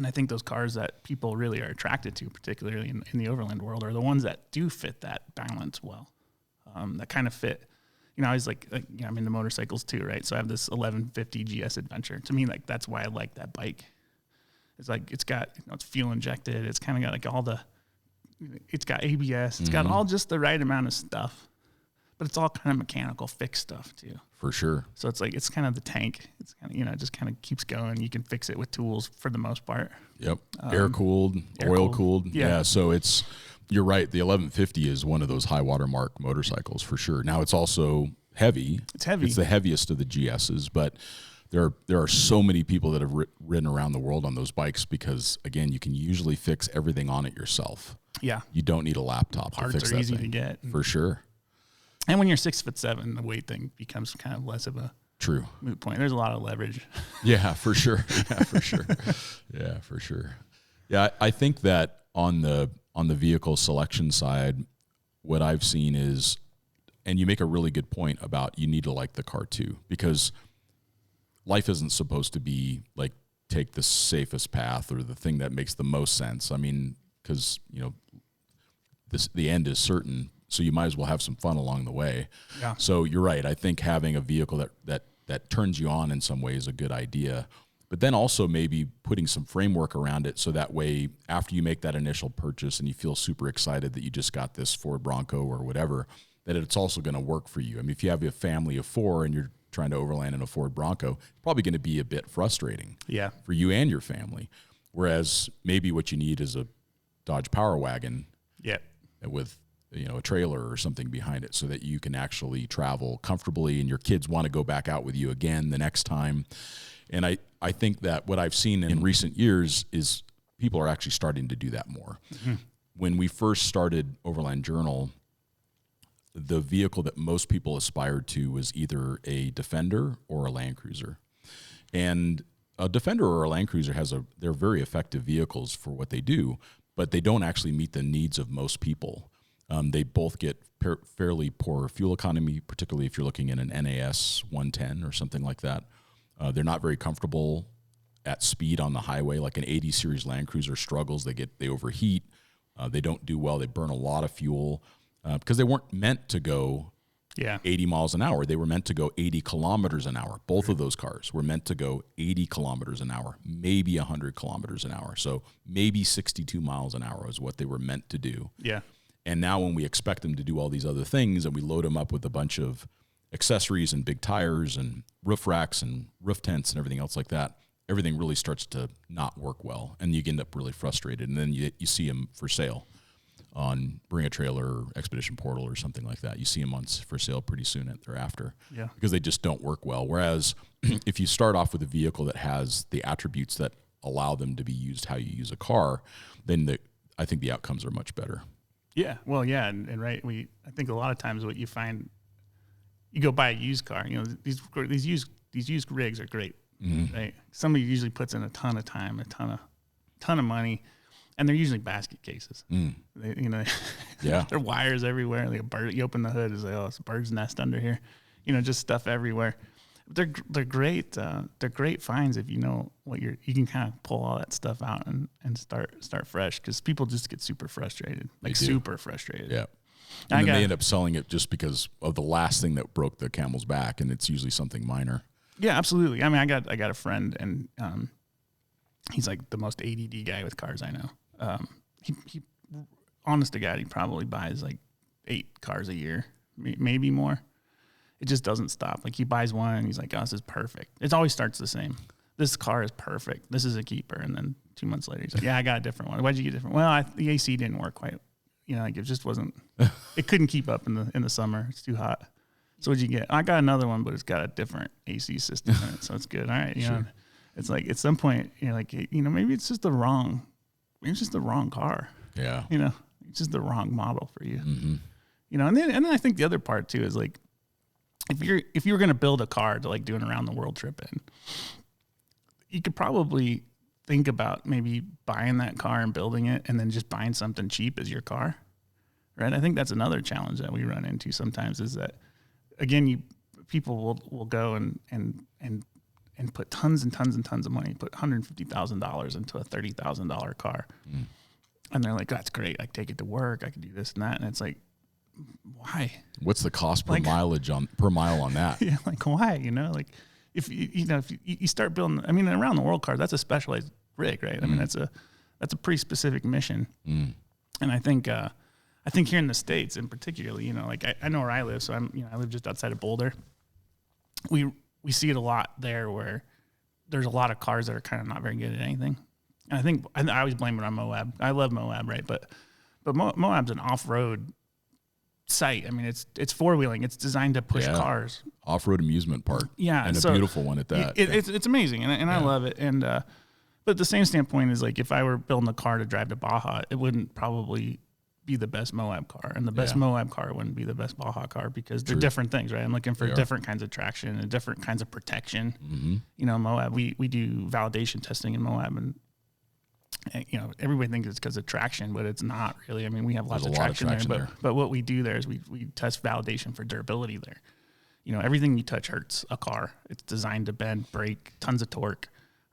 I think those cars that people really are attracted to, particularly in the overland world, are the ones that do fit that balance well. That kind of fit. I was like I'm into motorcycles too, right? So I have this 1150 GS Adventure. To me, like that's why I like that bike. It's like it's got it's fuel injected. It's kind of got like it's got ABS. It's got all just the right amount of stuff, but it's all kind of mechanical fixed stuff too. For sure. So it's like it's kind of the tank. It's kind of it just kind of keeps going. You can fix it with tools for the most part. Yep. Air cooled, oil cooled. Yeah. So you're right. The 1150 is one of those high water mark motorcycles for sure. Now it's also heavy. It's heavy. It's the heaviest of the GSs, but there are so many people that have ridden around the world on those bikes because, again, you can usually fix everything on it yourself. Yeah. You don't need a laptop Parts to fix are that easy thing. to get. For sure. And when you're 6'7", the weight thing becomes kind of less of a true moot point. There's a lot of leverage. Yeah, for sure. Yeah, for sure. Yeah, for sure. Yeah, I think that on the vehicle selection side, what I've seen is, and you make a really good point about you need to like the car too, because life isn't supposed to be like take the safest path or the thing that makes the most sense. I mean, because the end is certain, so you might as well have some fun along the way. Yeah. So you're right. I think having a vehicle that turns you on in some way is a good idea. But then also maybe putting some framework around it so that way after you make that initial purchase and you feel super excited that you just got this Ford Bronco or whatever, that it's also going to work for you. I mean, if you have a family of 4 and you're trying to overland in a Ford Bronco, it's probably going to be a bit frustrating for you and your family. Whereas maybe what you need is a Dodge Power Wagon with a trailer or something behind it so that you can actually travel comfortably and your kids want to go back out with you again the next time. And I think that what I've seen in recent years is people are actually starting to do that more. Mm-hmm. When we first started Overland Journal, the vehicle that most people aspired to was either a Defender or a Land Cruiser. And a Defender or a Land Cruiser they're very effective vehicles for what they do, but they don't actually meet the needs of most people. They both get fairly poor fuel economy, particularly if you're looking at an NAS 110 or something like that. They're not very comfortable at speed on the highway. Like an 80 series Land Cruiser struggles. They overheat. They don't do well. They burn a lot of fuel because they weren't meant to go 80 miles an hour. They were meant to go 80 kilometers an hour. Both of those cars were meant to go 80 kilometers an hour, maybe 100 kilometers an hour. So maybe 62 miles an hour is what they were meant to do. Yeah. And now when we expect them to do all these other things and we load them up with a bunch of accessories and big tires and roof racks and roof tents and everything else like that, everything really starts to not work well and you end up really frustrated and then you see them for sale. on Bring a Trailer or Expedition Portal or something like that. You see them for sale pretty soon thereafter, because they just don't work well. Whereas if you start off with a vehicle that has the attributes that allow them to be used how you use a car, then I think the outcomes are much better. Yeah, well, yeah, and right. I think a lot of times what you find, you go buy a used car. You know, these used rigs are great, right? Somebody usually puts in a ton of time, a ton of money, and they're usually basket cases. They, you know, yeah, there are wires everywhere. Like a bird, you open the hood, it's like, oh, it's a bird's nest under here. You know, just stuff everywhere. They're great. They're great finds if you know what you can kind of pull all that stuff out and start fresh, because people just get super frustrated, super frustrated. Yeah. And then they end up selling it just because of the last thing that broke the camel's back, and it's usually something minor. Yeah, absolutely. I mean, I got a friend, and he's like the most ADD guy with cars I know. He honest to God, he probably buys like 8 cars a year, maybe more. It just doesn't stop. Like, he buys one and he's like, oh, this is perfect. It always starts the same. This car is perfect. This is a keeper. And then 2 months later, he's like, yeah, I got a different one. Why'd you get different? Well, the AC didn't work quite. You know, like, it just wasn't, it couldn't keep up in the summer. It's too hot. So what'd you get? I got another one, but it's got a different AC system in it. So it's good. All right. You know, it's like, at some point, you're like, you know, maybe it's just the wrong car. Yeah. You know, it's just the wrong model for you. You know, and then I think the other part too is like, if you're going to build a car to like do an around the world trip in, you could probably think about maybe buying that car and building it, and then just buying something cheap as your car, right? I think that's another challenge that we run into sometimes, is that, again, people will go and put tons and tons and tons of money, put $150,000 into a $30,000 car, and they're like, that's great, I take it to work, I can do this and that, and it's like, why? What's the cost per per mile on that? Yeah, like, why? You know, like, if you start building, I mean, an around the world car, that's a specialized rig, right? I mean, that's a pretty specific mission. And I think here in the States, in particular, you know, like, I know where I live, so I live just outside of Boulder. We see it a lot there, where there's a lot of cars that are kind of not very good at anything. And I think I always blame it on Moab. I love Moab, right? But Moab's an off-road site. I mean, it's four-wheeling. It's designed to push cars. Off-road amusement park. Yeah. And a beautiful one at that. It's amazing, and I love it. And but at the same standpoint is, like, if I were building a car to drive to Baja, it wouldn't probably be the best Moab car, and the best Moab car wouldn't be the best Baja car, because they're different things, right? I'm looking for different kinds of traction and different kinds of protection. You know, Moab, we do validation testing in Moab, and you know, everybody thinks it's because of traction, but it's not really. I mean, we have lots of traction there, but what we do there is we test validation for durability there. You know, everything you touch hurts a car. It's designed to bend, break, tons of torque.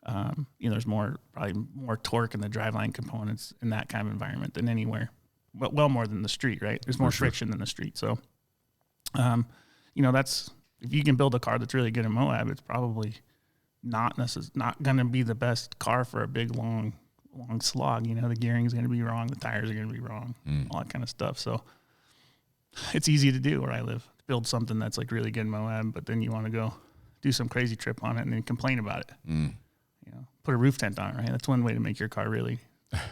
You know, there's probably more torque in the driveline components in that kind of environment than anywhere. Well, more than the street, right? There's more friction than the street. So, you know, if you can build a car that's really good in Moab, it's probably not going to be the best car for a big, long slog. You know, the gearing is going to be wrong, the tires are going to be wrong, all that kind of stuff. So it's easy to do where I live, build something that's like really good in Moab, but then you want to go do some crazy trip on it and then complain about it. You know, put a roof tent on it, right? That's one way to make your car really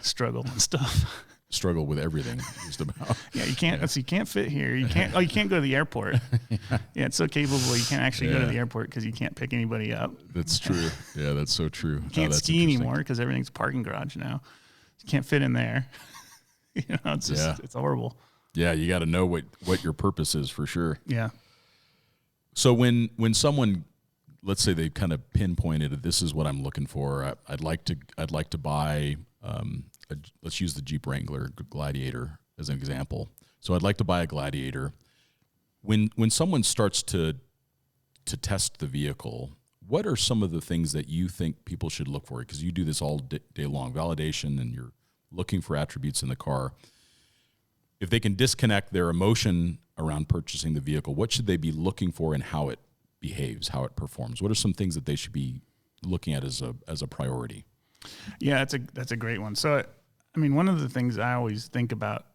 struggle and stuff. Struggle with everything, just about. Yeah, you can't fit here. You can't go to the airport. Yeah, it's so capable you can't actually go to the airport because you can't pick anybody up. That's true. Yeah, that's so true. You can't ski anymore because everything's parking garage now. You can't fit in there. You know, it's just it's horrible. Yeah, you got to know what your purpose is, for sure. Yeah. So when someone, let's say they kind of pinpointed, this is what I'm looking for. I'd like to buy. Let's use the Jeep Wrangler Gladiator as an example. So I'd like to buy a Gladiator. When someone starts to test the vehicle, what are some of the things that you think people should look for? Because you do this all day long, validation, and you're looking for attributes in the car. If they can disconnect their emotion around purchasing the vehicle, what should they be looking for in how it behaves, how it performs? What are some things that they should be looking at as a priority? Yeah, that's a great one. So, I mean, one of the things I always think about,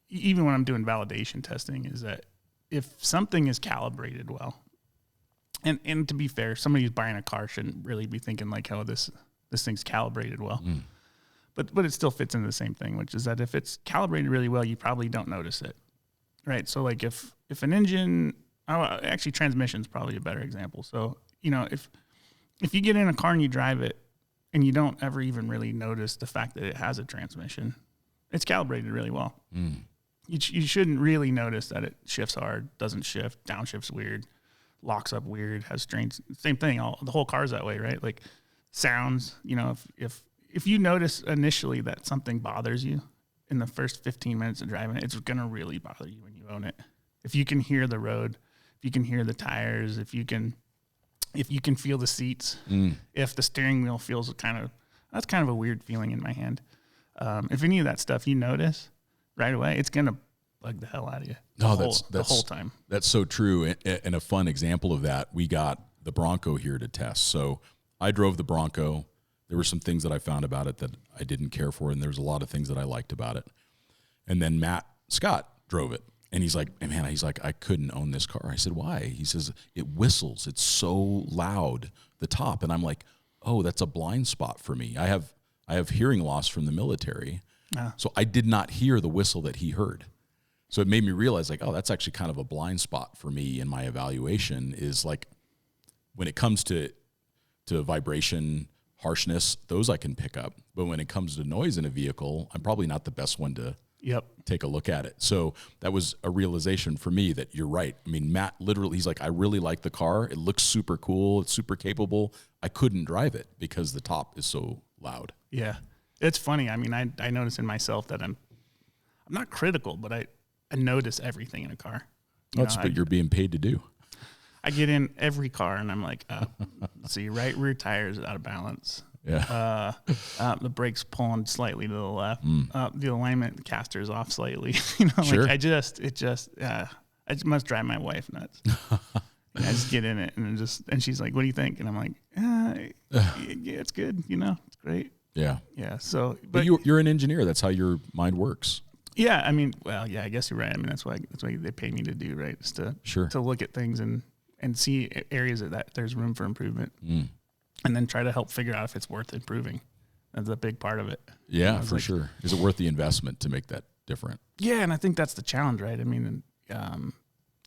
even when I'm doing validation testing, is that if something is calibrated well, and to be fair, somebody who's buying a car shouldn't really be thinking like, oh, this thing's calibrated well. but it still fits into the same thing, which is that if it's calibrated really well, you probably don't notice it, right? So like if an engine, actually transmission's probably a better example. So, if you get in a car and you drive it and you don't ever even really notice the fact that it has a transmission, it's calibrated really well. You shouldn't really notice that it shifts hard, doesn't shift, downshifts weird, locks up weird, has strange, same thing. The whole car's that way, right? Like sounds, if you notice initially that something bothers you in the first 15 minutes of driving it, it's going to really bother you when you own it. If you can hear the road, if you can hear the tires, if you can feel the seats, if the steering wheel feels that's kind of a weird feeling in my hand. If any of that stuff you notice right away, it's going to bug the hell out of you the whole time. That's so true. And a fun example of that, we got the Bronco here to test. So I drove the Bronco. There were some things that I found about it that I didn't care for, and there was a lot of things that I liked about it. And then Matt Scott drove it. And he's like, hey, man, I couldn't own this car. I said, why? He says, it whistles. It's so loud, the top. And I'm like, oh, that's a blind spot for me. I have hearing loss from the military. So I did not hear the whistle that he heard. So it made me realize like, oh, that's actually kind of a blind spot for me in my evaluation is like when it comes to vibration, harshness, those I can pick up. But when it comes to noise in a vehicle, I'm probably not the best one to take a look at it. So that was a realization for me that you're right. I mean, Matt literally, he's like, I really like the car. It looks super cool. It's super capable. I couldn't drive it because the top is so loud. Yeah. It's funny. I mean, I notice in myself that I'm not critical, but I notice everything in a car. That's what you're being paid to do. I get in every car and I'm like, let's see, right rear tire is out of balance. Yeah. The brakes pulling slightly to the left. The alignment caster is off slightly. Sure. Like I just must drive my wife nuts. I just get in it and she's like, what do you think? And I'm like, yeah, it's good. It's great. Yeah. Yeah. So, but you're an engineer. That's how your mind works. Yeah. I mean, well, yeah, I guess you're right. I mean, that's what they pay me to do, right? Is to look at things and see areas that there's room for improvement. And then try to help figure out if it's worth improving. That's a big part of it. Yeah, for sure. Is it worth the investment to make that different? Yeah, and I think that's the challenge, right? I mean, and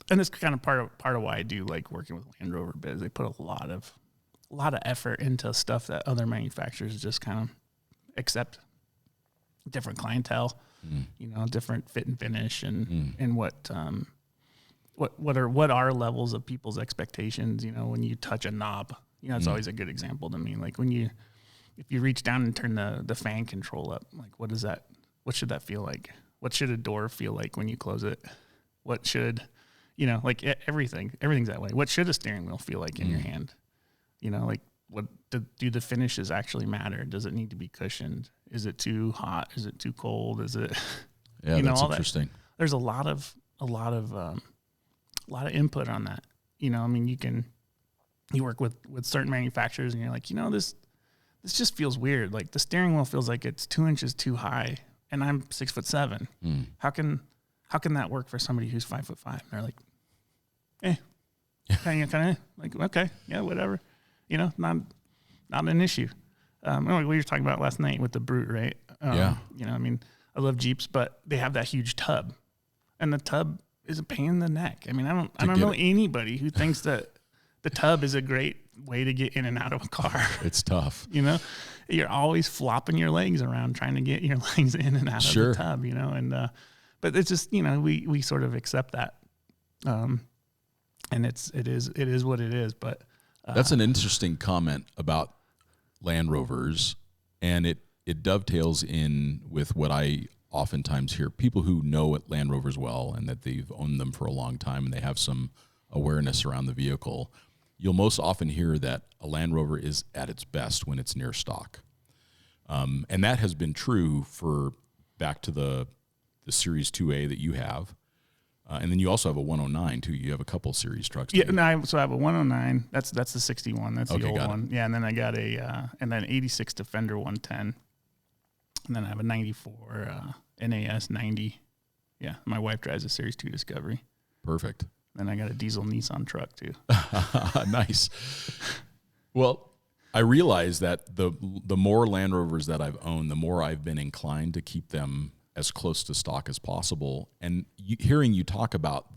it's kind of part of why I do like working with Land Rover a bit. Is they put a lot of effort into stuff that other manufacturers just kind of accept. Different clientele, different fit and finish, and what are levels of people's expectations. When you touch a knob. It's always a good example to me. Like if you reach down and turn the fan control up, like what should that feel like? What should a door feel like when you close it? What should, everything's that way. What should a steering wheel feel like in your hand? Like what do the finishes actually matter? Does it need to be cushioned? Is it too hot? Is it too cold? Is it, that's all interesting. That. There's a lot of input on that. I mean, you work with certain manufacturers and you're like, this just feels weird. Like the steering wheel feels like it's 2 inches too high and I'm 6'7". How can that work for somebody who's 5'5"? And they're like, kind of like, okay, yeah, whatever. Not an issue. Like we were talking about last night with the Brute, right? Yeah. I mean, I love Jeeps, but they have that huge tub and the tub is a pain in the neck. I mean, I don't know anybody who thinks that the tub is a great way to get in and out of a car. It's tough. You're always flopping your legs around trying to get your legs in and out of the tub, and, but it's just, we sort of accept that. And it is what it is, but. That's an interesting comment about Land Rovers, and it dovetails in with what I oftentimes hear people who know Land Rovers well and that they've owned them for a long time and they have some awareness around the vehicle. You'll most often hear that a Land Rover is at its best when it's near stock. And that has been true for back to the Series 2A that you have. And then you also have a 109 too. You have a couple series trucks. Yeah, so I have a 109. That's the 61. That's the old one. Yeah, and then I got and then 86 Defender 110. And then I have a 94 NAS 90. Yeah, my wife drives a Series 2 Discovery. Perfect. Then I got a diesel Nissan truck too. Nice. Well, I realize that the more Land Rovers that I've owned, the more I've been inclined to keep them as close to stock as possible. And hearing you talk about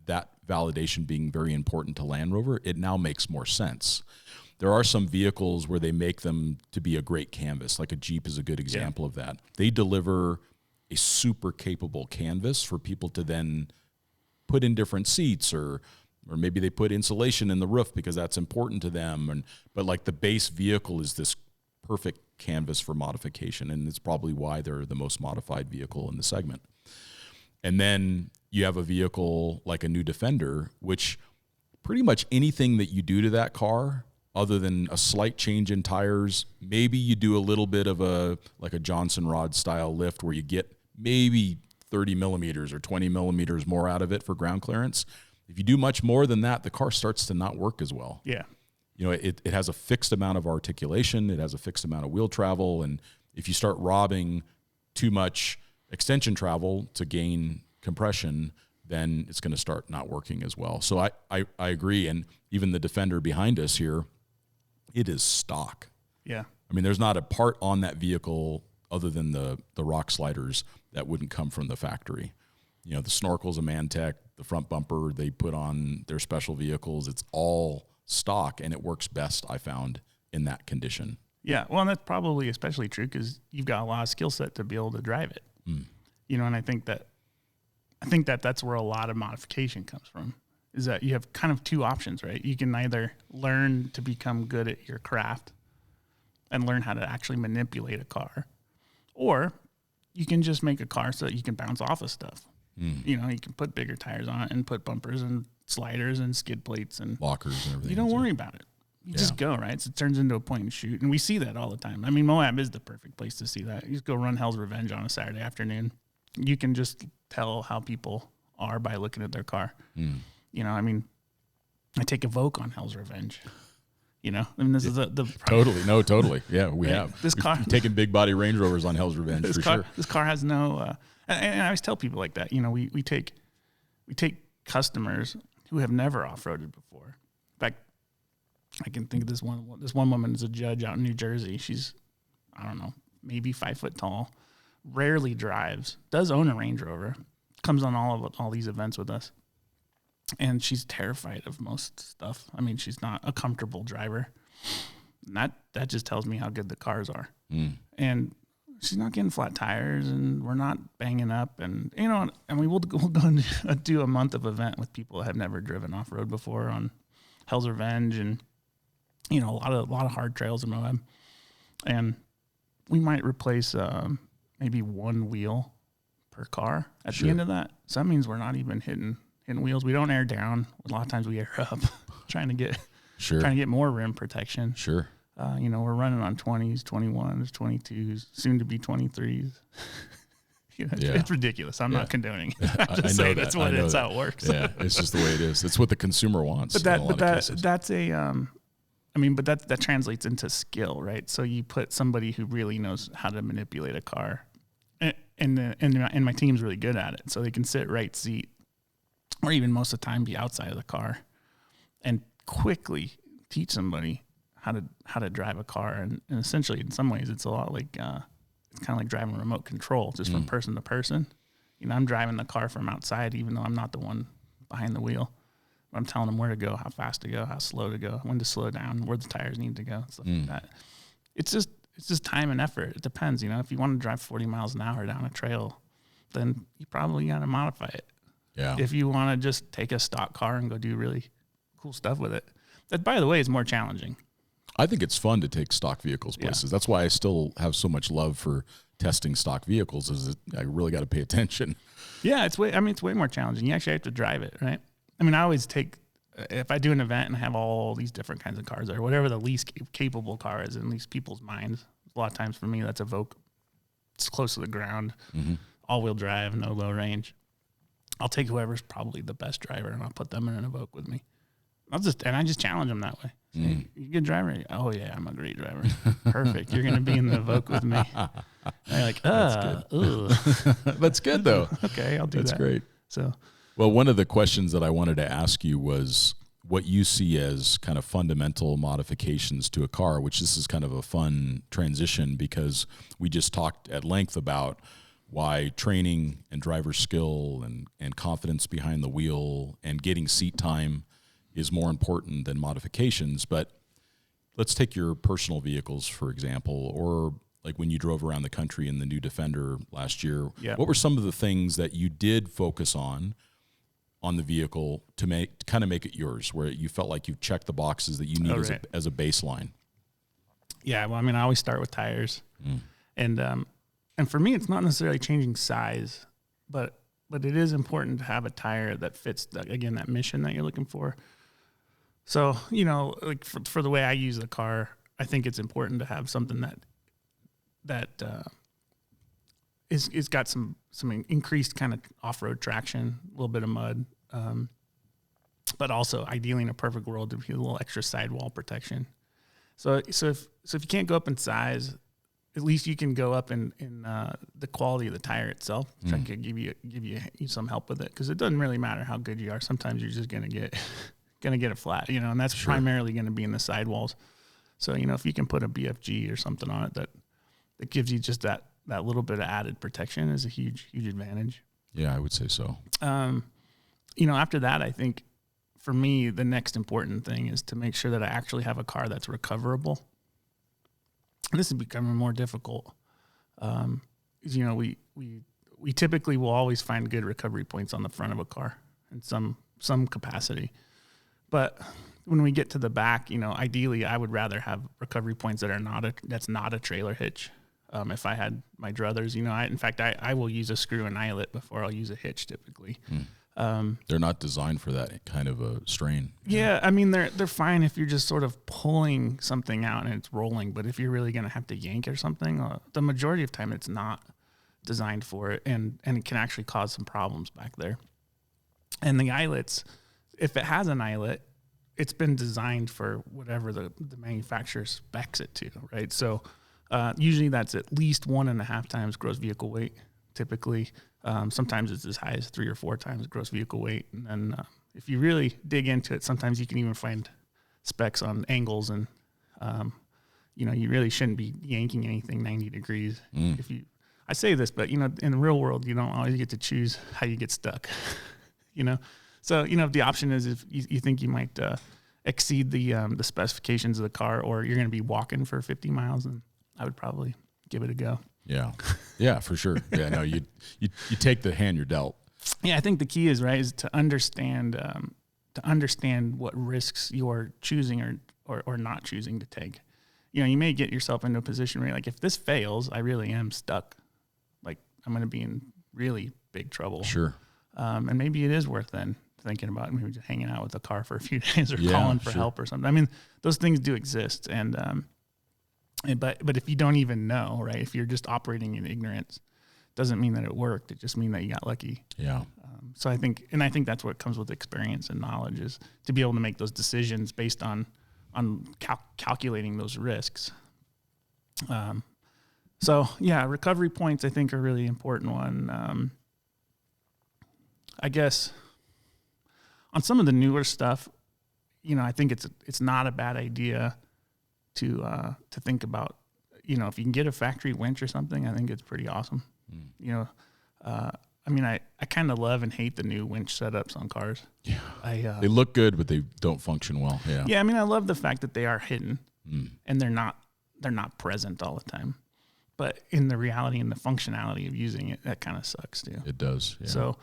that validation being very important to Land Rover, it now makes more sense. There are some vehicles where they make them to be a great canvas, like a Jeep is a good example of that. They deliver a super capable canvas for people to then put in different seats, or maybe they put insulation in the roof because that's important to them. But like the base vehicle is this perfect canvas for modification, and it's probably why they're the most modified vehicle in the segment. And then you have a vehicle like a new Defender, which pretty much anything that you do to that car, other than a slight change in tires, maybe you do a little bit of a Johnson rod style lift where you get maybe 30 millimeters or 20 millimeters more out of it for ground clearance. If you do much more than that, the car starts to not work as well. Yeah. You know, it has a fixed amount of articulation. It has a fixed amount of wheel travel. And if you start robbing too much extension travel to gain compression, then it's going to start not working as well. So I agree. And even the Defender behind us here, it is stock. Yeah. I mean, there's not a part on that vehicle other than the rock sliders that wouldn't come from the factory. You know, the snorkel's a Mantech, the front bumper they put on their special vehicles. It's all stock, and it works best, I found, in that condition. Yeah. Well, and that's probably especially true because you've got a lot of skill set to be able to drive it. You know, and I think that that's where a lot of modification comes from, is that you have kind of two options, right? You can either learn to become good at your craft and learn how to actually manipulate a car, or you can just make a car so that you can bounce off of stuff. You know, you can put bigger tires on it and put bumpers and sliders and skid plates and lockers and everything. You don't worry about it. You just go, right? So it turns into a point and shoot. And we see that all the time. I mean, Moab is the perfect place to see that. You just go run Hell's Revenge on a Saturday afternoon. You can just tell how people are by looking at their car. You know, I mean, I take a Vogue on Hell's Revenge. You know, I mean, this is the totally. Yeah, we have. This car, we've taken big body Range Rovers on Hell's Revenge for sure. This car has no, and I always tell people like that. You know, we take customers who have never off-roaded before. In fact, I can think of this one woman is a judge out in New Jersey. She's, I don't know, maybe 5 foot tall, rarely drives, does own a Range Rover, comes on all these events with us. And she's terrified of most stuff. I mean, she's not a comfortable driver. And that just tells me how good the cars are. And she's not getting flat tires, and we're not banging up. And, you know, and we'll go and do a month of event with people that have never driven off-road before on Hell's Revenge and, you know, a lot of hard trails in Moab. And we might replace maybe one wheel per car at the end of that. So that means we're not even hitting wheels. We don't air down. A lot of times we air up, trying to get more rim protection. Sure. You know, we're running on 20s, 21s, 22s, soon to be 23s. You know, it's ridiculous. I'm not condoning. I'm just saying that's how it works. Yeah, it's just the way it is. It's what the consumer wants. But that translates into skill, right? So you put somebody who really knows how to manipulate a car, and my team's really good at it. So they can sit right seat, or even most of the time be outside of the car, and quickly teach somebody how to drive a car. And essentially, in some ways, it's a lot like it's kind of like driving a remote control, just from person to person. You know, I'm driving the car from outside, even though I'm not the one behind the wheel. I'm telling them where to go, how fast to go, how slow to go, when to slow down, where the tires need to go, stuff like that. It's just time and effort. It depends. You know, if you want to drive 40 miles an hour down a trail, then you probably got to modify it. Yeah. If you want to just take a stock car and go do really cool stuff with it, that, by the way, is more challenging. I think it's fun to take stock vehicles places. Yeah. That's why I still have so much love for testing stock vehicles. Is I really got to pay attention. Yeah, it's way more challenging. You actually have to drive it, right? I mean, I always take, if I do an event and I have all these different kinds of cars there, whatever the least capable car is in these people's minds. A lot of times for me, that's a Vogue. It's close to the ground, all-wheel drive, no low range. I'll take whoever's probably the best driver, and I'll put them in an Evoque with me. I just challenge them that way. Say, you a good driver? Oh yeah, I'm a great driver. Perfect. You're gonna be in the Evoque with me. And they're like, that's good. That's good though. Okay, I'll do that. That's great. So, well, one of the questions that I wanted to ask you was, what you see as kind of fundamental modifications to a car, which this is kind of a fun transition because we just talked at length about why training and driver skill and confidence behind the wheel and getting seat time is more important than modifications. But let's take your personal vehicles, for example, or like when you drove around the country in the new Defender last year. Yeah. What were some of the things that you did focus on the vehicle to kind of make it yours, where you felt like you've checked the boxes that you need as a baseline? Yeah, well, I mean, I always start with tires. And for me, it's not necessarily changing size, but it is important to have a tire that fits, again, that mission that you're looking for. So, like for the way I use the car, I think it's important to have something that is got some increased kind of off-road traction, a little bit of mud, but also ideally in a perfect world to be a little extra sidewall protection. So if you can't go up in size, at least you can go up in the quality of the tire itself, which I could give you some help with it, because it doesn't really matter how good you are. Sometimes you're just gonna get a flat, and that's primarily going to be in the sidewalls. So if you can put a BFG or something on it that gives you just that little bit of added protection is a huge advantage. Yeah, I would say so. After that, I think for me the next important thing is to make sure that I actually have a car that's recoverable. This is becoming more difficult. We typically will always find good recovery points on the front of a car in some capacity. But when we get to the back, ideally I would rather have recovery points that's not a trailer hitch. If I had my druthers, I will use a screw and eyelet before I'll use a hitch typically. They're not designed for that kind of a strain. Yeah, I mean they're fine if you're just sort of pulling something out and it's rolling, but if you're really going to have to yank or something, the majority of time it's not designed for it, and it can actually cause some problems back there. And the eyelets, if it has an eyelet, it's been designed for whatever the manufacturer specs it to, right? So usually that's at least 1.5 times gross vehicle weight, typically. Sometimes it's as high as 3 or 4 times gross vehicle weight. And then if you really dig into it, sometimes you can even find specs on angles, and you really shouldn't be yanking anything 90 degrees. I say this, but in the real world, you don't always get to choose how you get stuck. So if the option is if you think you might exceed the specifications of the car, or you're going to be walking for 50 miles, then I would probably give it a go. Yeah, for sure. Yeah, no, you take the hand you're dealt. Yeah, I think the key is to understand what risks you're choosing or not choosing to take. You may get yourself into a position where you're like, if this fails, I really am stuck. Like I'm going to be in really big trouble. Sure. And maybe it is worth then thinking about maybe just hanging out with the car for a few days or calling for help or something. I mean, those things do exist, but if you don't even know, right? If you're just operating in ignorance, doesn't mean that it worked. It just means that you got lucky. Yeah. So I think that's what comes with experience and knowledge, is to be able to make those decisions based on calculating those risks. So yeah, recovery points I think are a really important one. I guess on some of the newer stuff, I think it's not a bad idea to think about, if you can get a factory winch or something, I think it's pretty awesome. I mean, I kind of love and hate the new winch setups on cars. Yeah. They look good, but they don't function well. Yeah. Yeah. I mean, I love the fact that they are hidden and they're not present all the time, but in the reality and the functionality of using it, that kind of sucks too. It does. Yeah. So,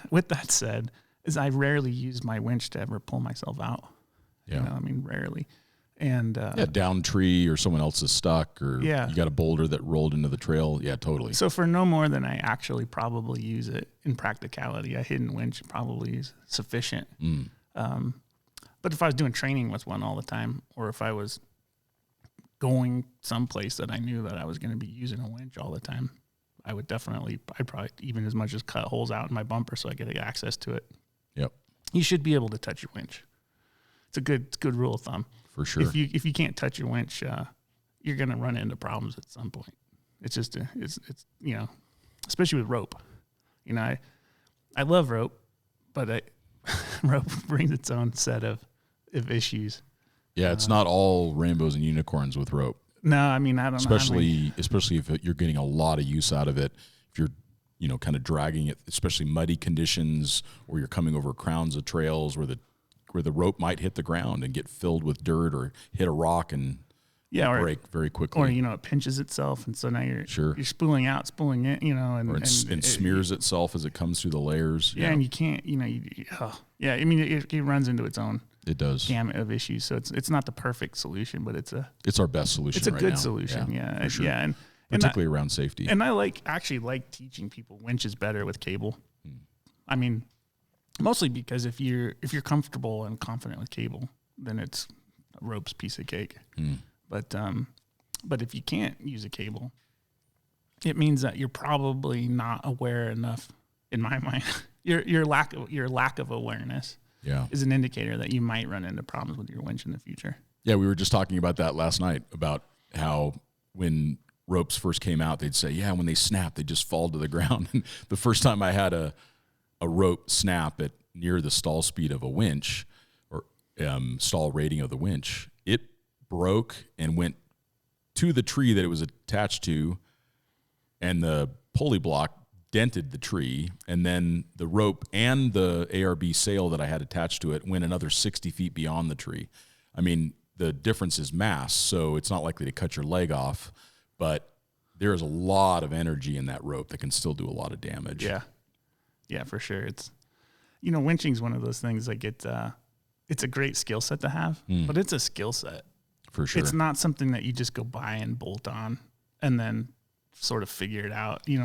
with that said, is I rarely use my winch to ever pull myself out. Yeah. I mean, rarely. And down tree or someone else is stuck, or you got a boulder that rolled into the trail. Yeah, totally. So for no more than I actually probably use it in practicality, a hidden winch probably is sufficient. But if I was doing training with one all the time, or if I was going someplace that I knew that I was going to be using a winch all the time, I'd probably even as much as cut holes out in my bumper so I get access to it. Yep. You should be able to touch your winch. It's a good rule of thumb. For sure. If you can't touch your winch, you're going to run into problems at some point. It's just it's especially with rope. I love rope, but rope brings its own set of issues. Yeah, it's not all rainbows and unicorns with rope. No, I mean, I don't know. Especially if you're getting a lot of use out of it. If you're, kind of dragging it, especially muddy conditions, or you're coming over crowns of trails where the rope might hit the ground and get filled with dirt or hit a rock and break very quickly. Or, it pinches itself, and so now you're spooling in, and it smears itself as it comes through the layers. Yeah, and you can't, I mean, it runs into its own. It does. Gamut of issues. So it's not the perfect solution, but it's our best solution. It's a right good now. solution. Yeah. For sure. Yeah. And particularly around safety. And I actually like teaching people winches better with cable. I mean, mostly because if you're comfortable and confident with cable, then it's a rope's piece of cake. But if you can't use a cable, it means that you're probably not aware enough, in my mind. your lack of awareness is an indicator that you might run into problems with your winch in the future. Yeah, we were just talking about that last night, about how when ropes first came out, they'd say, when they snap, they just fall to the ground. And the first time I had a rope snap at near the stall speed of a winch, or stall rating of the winch, it broke and went to the tree that it was attached to, and the pulley block dented the tree, and then the rope and the ARB sail that I had attached to it went another 60 feet beyond the tree. I mean, the difference is mass, so it's not likely to cut your leg off, but there is a lot of energy in that rope that can still do a lot of damage. Yeah, for sure. It's, winching is one of those things, like it's a great skill set to have, but it's a skill set. For sure. It's not something that you just go buy and bolt on and then sort of figure it out. We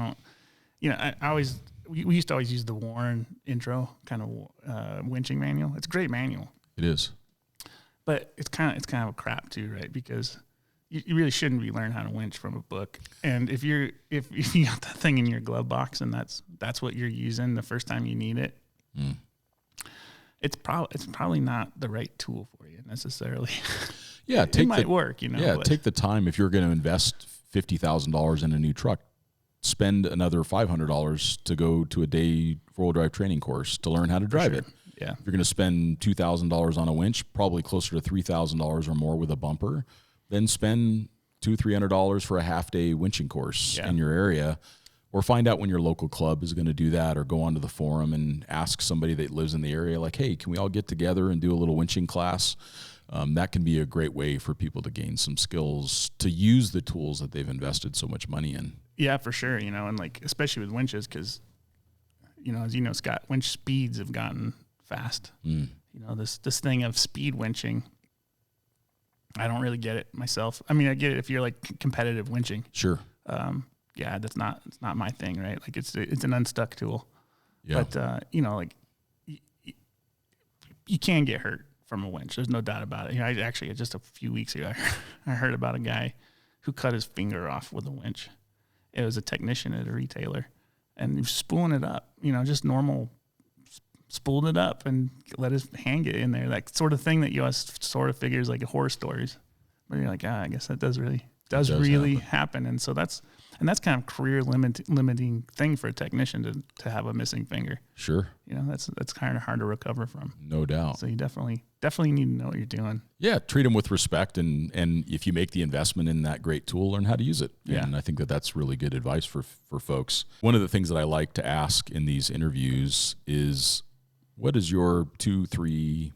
used to always use the Warren intro kind of winching manual. It's a great manual. It is. But it's kind of a crap too, right? Because you really shouldn't be learning how to winch from a book. And if you got that thing in your glove box and that's what you're using the first time you need it, it's probably not the right tool for you necessarily. Yeah, it might work, Yeah, take the time. If you're going to invest $50,000 in a new truck, spend another $500 to go to a day four-wheel drive training course to learn how to drive it. Yeah. If you're going to spend $2,000 on a winch, probably closer to $3,000 or more with a bumper, then spend $200-$300 for a half-day winching course in your area, or find out when your local club is going to do that, or go onto the forum and ask somebody that lives in the area, like, hey, can we all get together and do a little winching class? That can be a great way for people to gain some skills to use the tools that they've invested so much money in. Yeah, for sure. And like, especially with winches, because, as you know, Scott, winch speeds have gotten fast. This thing of speed winching, I don't really get it myself. I mean, I get it if you're like competitive winching. Sure. It's not my thing, right? Like it's an unstuck tool. Yeah. But, you can get hurt from a winch. There's no doubt about it. I actually, just a few weeks ago, I heard about a guy who cut his finger off with a winch. It was a technician at a retailer, and he was spooling it up, just normal, spooled it up and let his hand get in there. That sort of thing that you sort of figures like horror stories. But you're like, I guess that does really happen. And so that's kind of career limiting thing for a technician to have a missing finger. Sure. That's kind of hard to recover from. No doubt. So you definitely need to know what you're doing. Yeah. Treat them with respect. And if you make the investment in that great tool, learn how to use it. Yeah. And I think that's really good advice for folks. One of the things that I like to ask in these interviews is, what is your 2, 3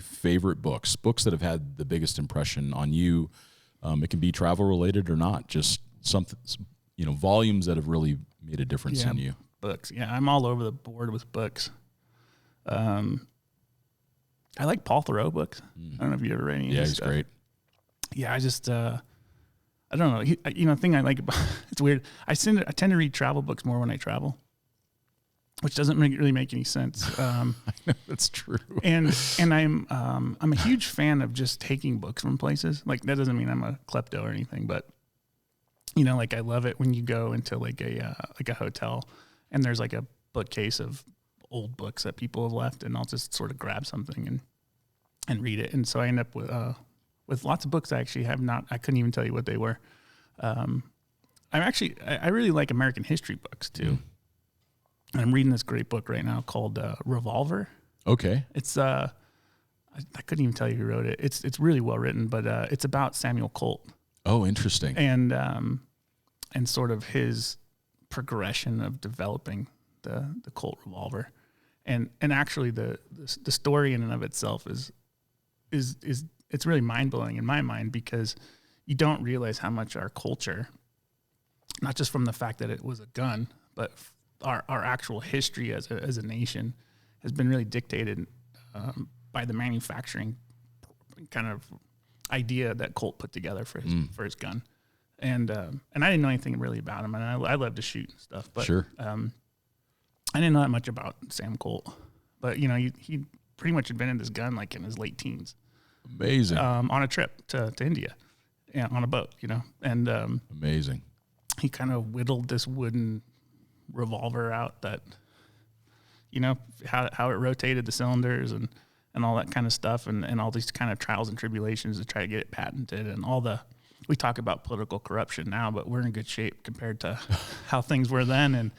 favorite books that have had the biggest impression on you? It can be travel related or not, just something, volumes that have really made a difference in you. Books. Yeah. I'm all over the board with books. I like Paul Theroux books. I don't know if you ever read any of his stuff. Great. Yeah. I just, I don't know. The thing I like about, it's weird. I tend to read travel books more when I travel, which doesn't really make any sense. I know, that's true. And I'm a huge fan of just taking books from places. Like, that doesn't mean I'm a klepto or anything, but like, I love it when you go into like a hotel and there's like a bookcase of old books that people have left, and I'll just sort of grab something and read it. And so I end up with lots of books I actually have not. I couldn't even tell you what they were. I really like American history books too. And I'm reading this great book right now called Revolver. Okay. It's I couldn't even tell you who wrote it. It's really well written, but it's about Samuel Colt Oh, interesting. and sort of his progression of developing the Colt revolver, and actually the story in and of itself is it's really mind blowing in my mind, because you don't realize how much our culture, not just from the fact that it was a gun, but our actual history as a nation has been really dictated by the manufacturing kind of idea that Colt put together for his gun. And I didn't know anything really about him, and I love to shoot and stuff, but Sure. I didn't know that much about Sam Colt. But he pretty much invented this gun like in his late teens. Amazing. On a trip to India, on a boat, and Amazing. he kind of whittled this wooden revolver out that, how it rotated the cylinders and all that kind of stuff, and all these kind of trials and tribulations to try to get it patented, and we talk about political corruption now, but we're in good shape compared to how things were then. And,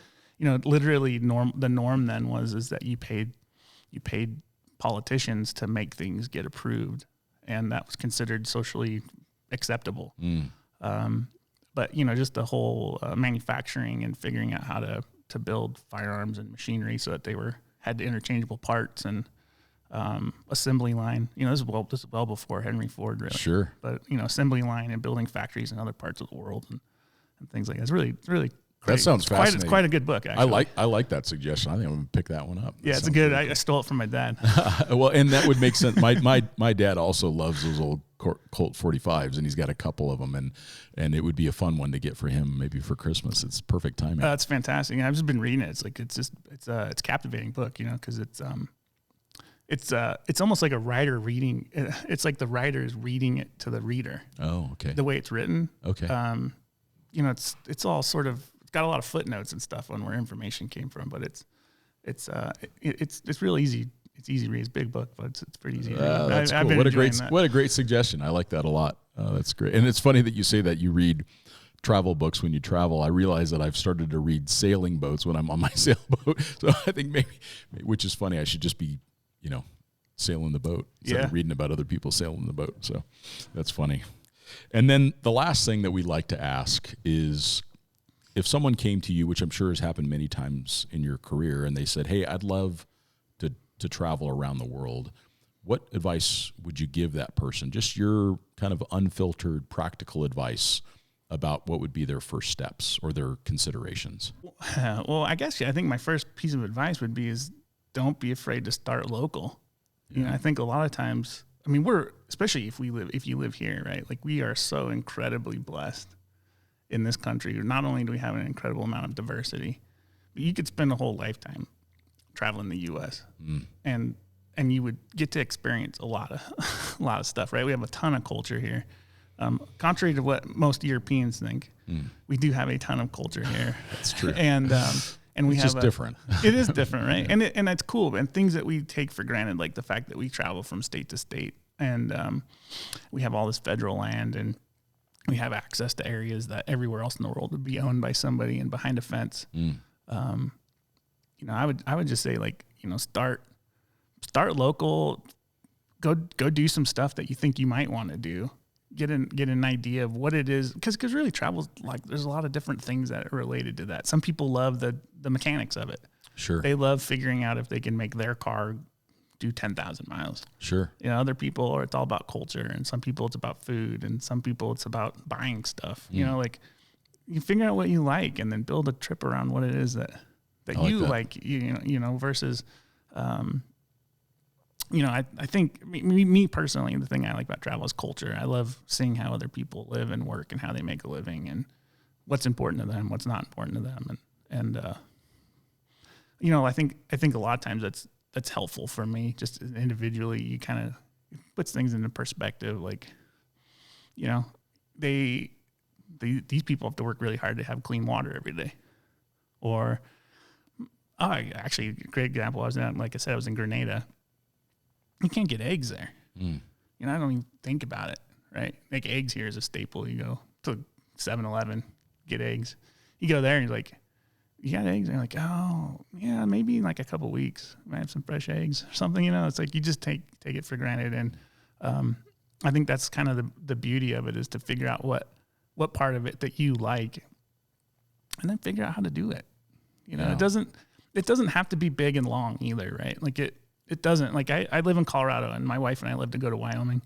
literally the norm then is that you paid politicians to make things get approved, and that was considered socially acceptable. But, just the whole manufacturing and figuring out how to build firearms and machinery so that they had interchangeable parts and assembly line. This is well before Henry Ford, really. Sure. But, assembly line and building factories in other parts of the world and things like that. It's really great. That sounds fascinating. It's quite a good book, actually. I like that suggestion. I think I'm going to pick that one up. Yeah, it's good. I stole it from my dad. Well, and that would make sense. My dad also loves those old Colt 45s, and he's got a couple of them, and it would be a fun one to get for him, maybe for Christmas. It's perfect timing. It's fantastic. I've just been reading it. It's a captivating book, because it's almost like a writer reading. It's like the writer is reading it to the reader. Oh, okay. The way it's written. Okay. It's all sort of, it's got a lot of footnotes and stuff on where information came from, but it's real easy. It's easy to read. It's a big book, but it's pretty easy to read. That's cool. I've been What a great suggestion. I like that a lot. That's great. And it's funny that you say that you read travel books when you travel. I realize that I've started to read sailing boats when I'm on my sailboat. So I think maybe, which is funny, I should just be, sailing the boat instead of reading about other people sailing the boat. So that's funny. And then the last thing that we like to ask is, if someone came to you, which I'm sure has happened many times in your career, and they said, hey, I'd love to travel around the world, what advice would you give that person? Just your kind of unfiltered, practical advice about what would be their first steps or their considerations. Well, I think my first piece of advice would be don't be afraid to start local. Yeah. I think a lot of times, especially if you live here, right? Like, we are so incredibly blessed in this country. Not only do we have an incredible amount of diversity, but you could spend a whole lifetime traveling the U.S. And you would get to experience a lot of stuff, right? We have a ton of culture here. Contrary to what most Europeans think, we do have a ton of culture here. That's true. And we it's have just different. It is different, right? Yeah. And that's cool. And things that we take for granted, like the fact that we travel from state to state, and we have all this federal land, and we have access to areas that everywhere else in the world would be owned by somebody and behind a fence. I would just say, start local, go do some stuff that you think you might want to do. Get an idea of what it is, because really travel's there's a lot of different things that are related to that. Some people love the mechanics of it. Sure. They love figuring out if they can make their car do 10,000 miles. Sure. Other people, it's all about culture, and some people it's about food, and some people it's about buying stuff. You figure out what you like, and then build a trip around what it is that you like. Versus. I think me personally, the thing I like about travel is culture. I love seeing how other people live and work and how they make a living and what's important to them, what's not important to them. And I think a lot of times that's helpful for me, just individually. You kind of puts things into perspective. These people have to work really hard to have clean water every day. Or, actually, a great example. I was in Grenada. You can't get eggs there. I don't even think about it, right? Like, eggs here is a staple. You go to 7-Eleven, get eggs. You go there and you got eggs? And you're like, oh, yeah, maybe in like a couple weeks. I might have some fresh eggs or something, you know? It's like you just take it for granted. And I think that's kind of the beauty of it, is to figure out what part of it that you like and then figure out how to do it. You know, it doesn't have to be big and long either, right? Like it doesn't. Like I live in Colorado, and my wife and I live to go to Wyoming.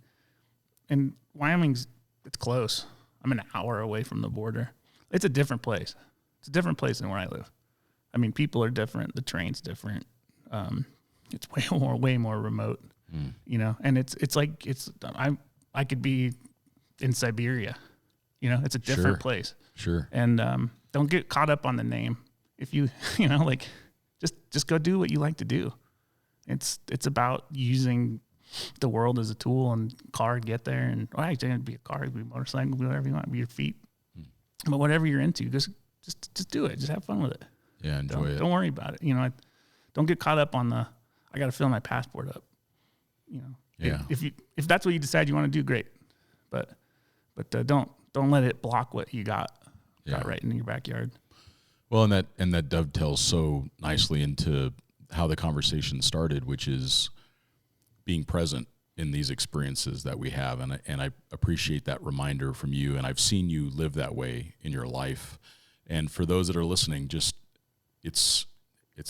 And it's close. I'm an hour away from the border. It's a different place. It's a different place than where I live. I mean, people are different. The train's different. It's way more remote, you know, and I could be in Siberia, you know, it's a different place. Sure. And, don't get caught up on the name. If you know, like just go do what you like to do. It's about using the world as a tool, and car, get there, and actually it'd be a car, it'd be a motorcycle, whatever you want, it'd be your feet. But whatever you're into, just do it. Just have fun with it. Yeah, enjoy it. Don't worry about it. You know, don't get caught up on I got to fill my passport up. You know, yeah. If that's what you decide you want to do, great. But don't let it block what you got right in your backyard. Well, and that dovetails so nicely into how the conversation started, which is being present in these experiences that we have. And I appreciate that reminder from you. And I've seen you live that way in your life. And for those that are listening, just it's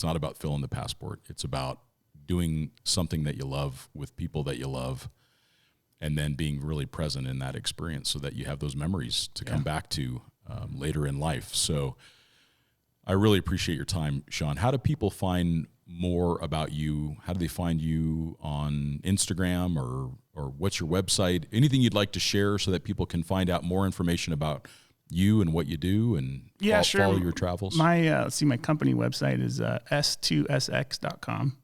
not about filling the passport. It's about doing something that you love with people that you love, and then being really present in that experience so that you have those memories to come back to later in life. So I really appreciate your time, Sean. How do people find more about you? How do they find you on Instagram, or what's your website? Anything you'd like to share so that people can find out more information about you and what you do, and follow your travels? My company website is s2sx.com.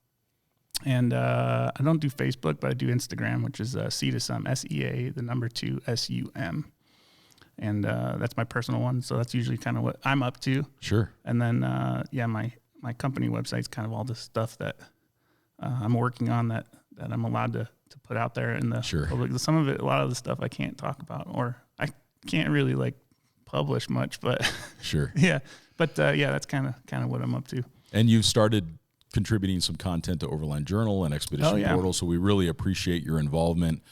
And I don't do Facebook, but I do Instagram, which is C to Sum, SEA, the number 2 SUM. And that's my personal one. So that's usually kind of what I'm up to. Sure. And then, my company website's kind of all the stuff that I'm working on that I'm allowed to put out there in the public. Some of it, a lot of the stuff I can't talk about, or I can't really like publish much, but sure. Yeah. But that's kind of what I'm up to. And you've started contributing some content to Overland Journal and Expedition Portal, so we really appreciate your involvement.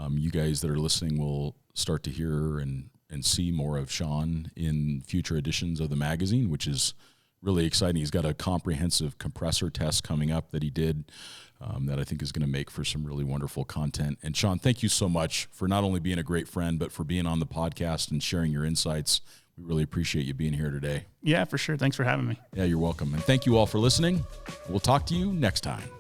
You guys that are listening will start to hear and see more of Sean in future editions of the magazine, which is really exciting. He's got a comprehensive compressor test coming up that he did that I think is going to make for some really wonderful content. And Sean, thank you so much for not only being a great friend, but for being on the podcast and sharing your insights. We really appreciate you being here today. Yeah, for sure. Thanks for having me. Yeah, you're welcome. And thank you all for listening. We'll talk to you next time.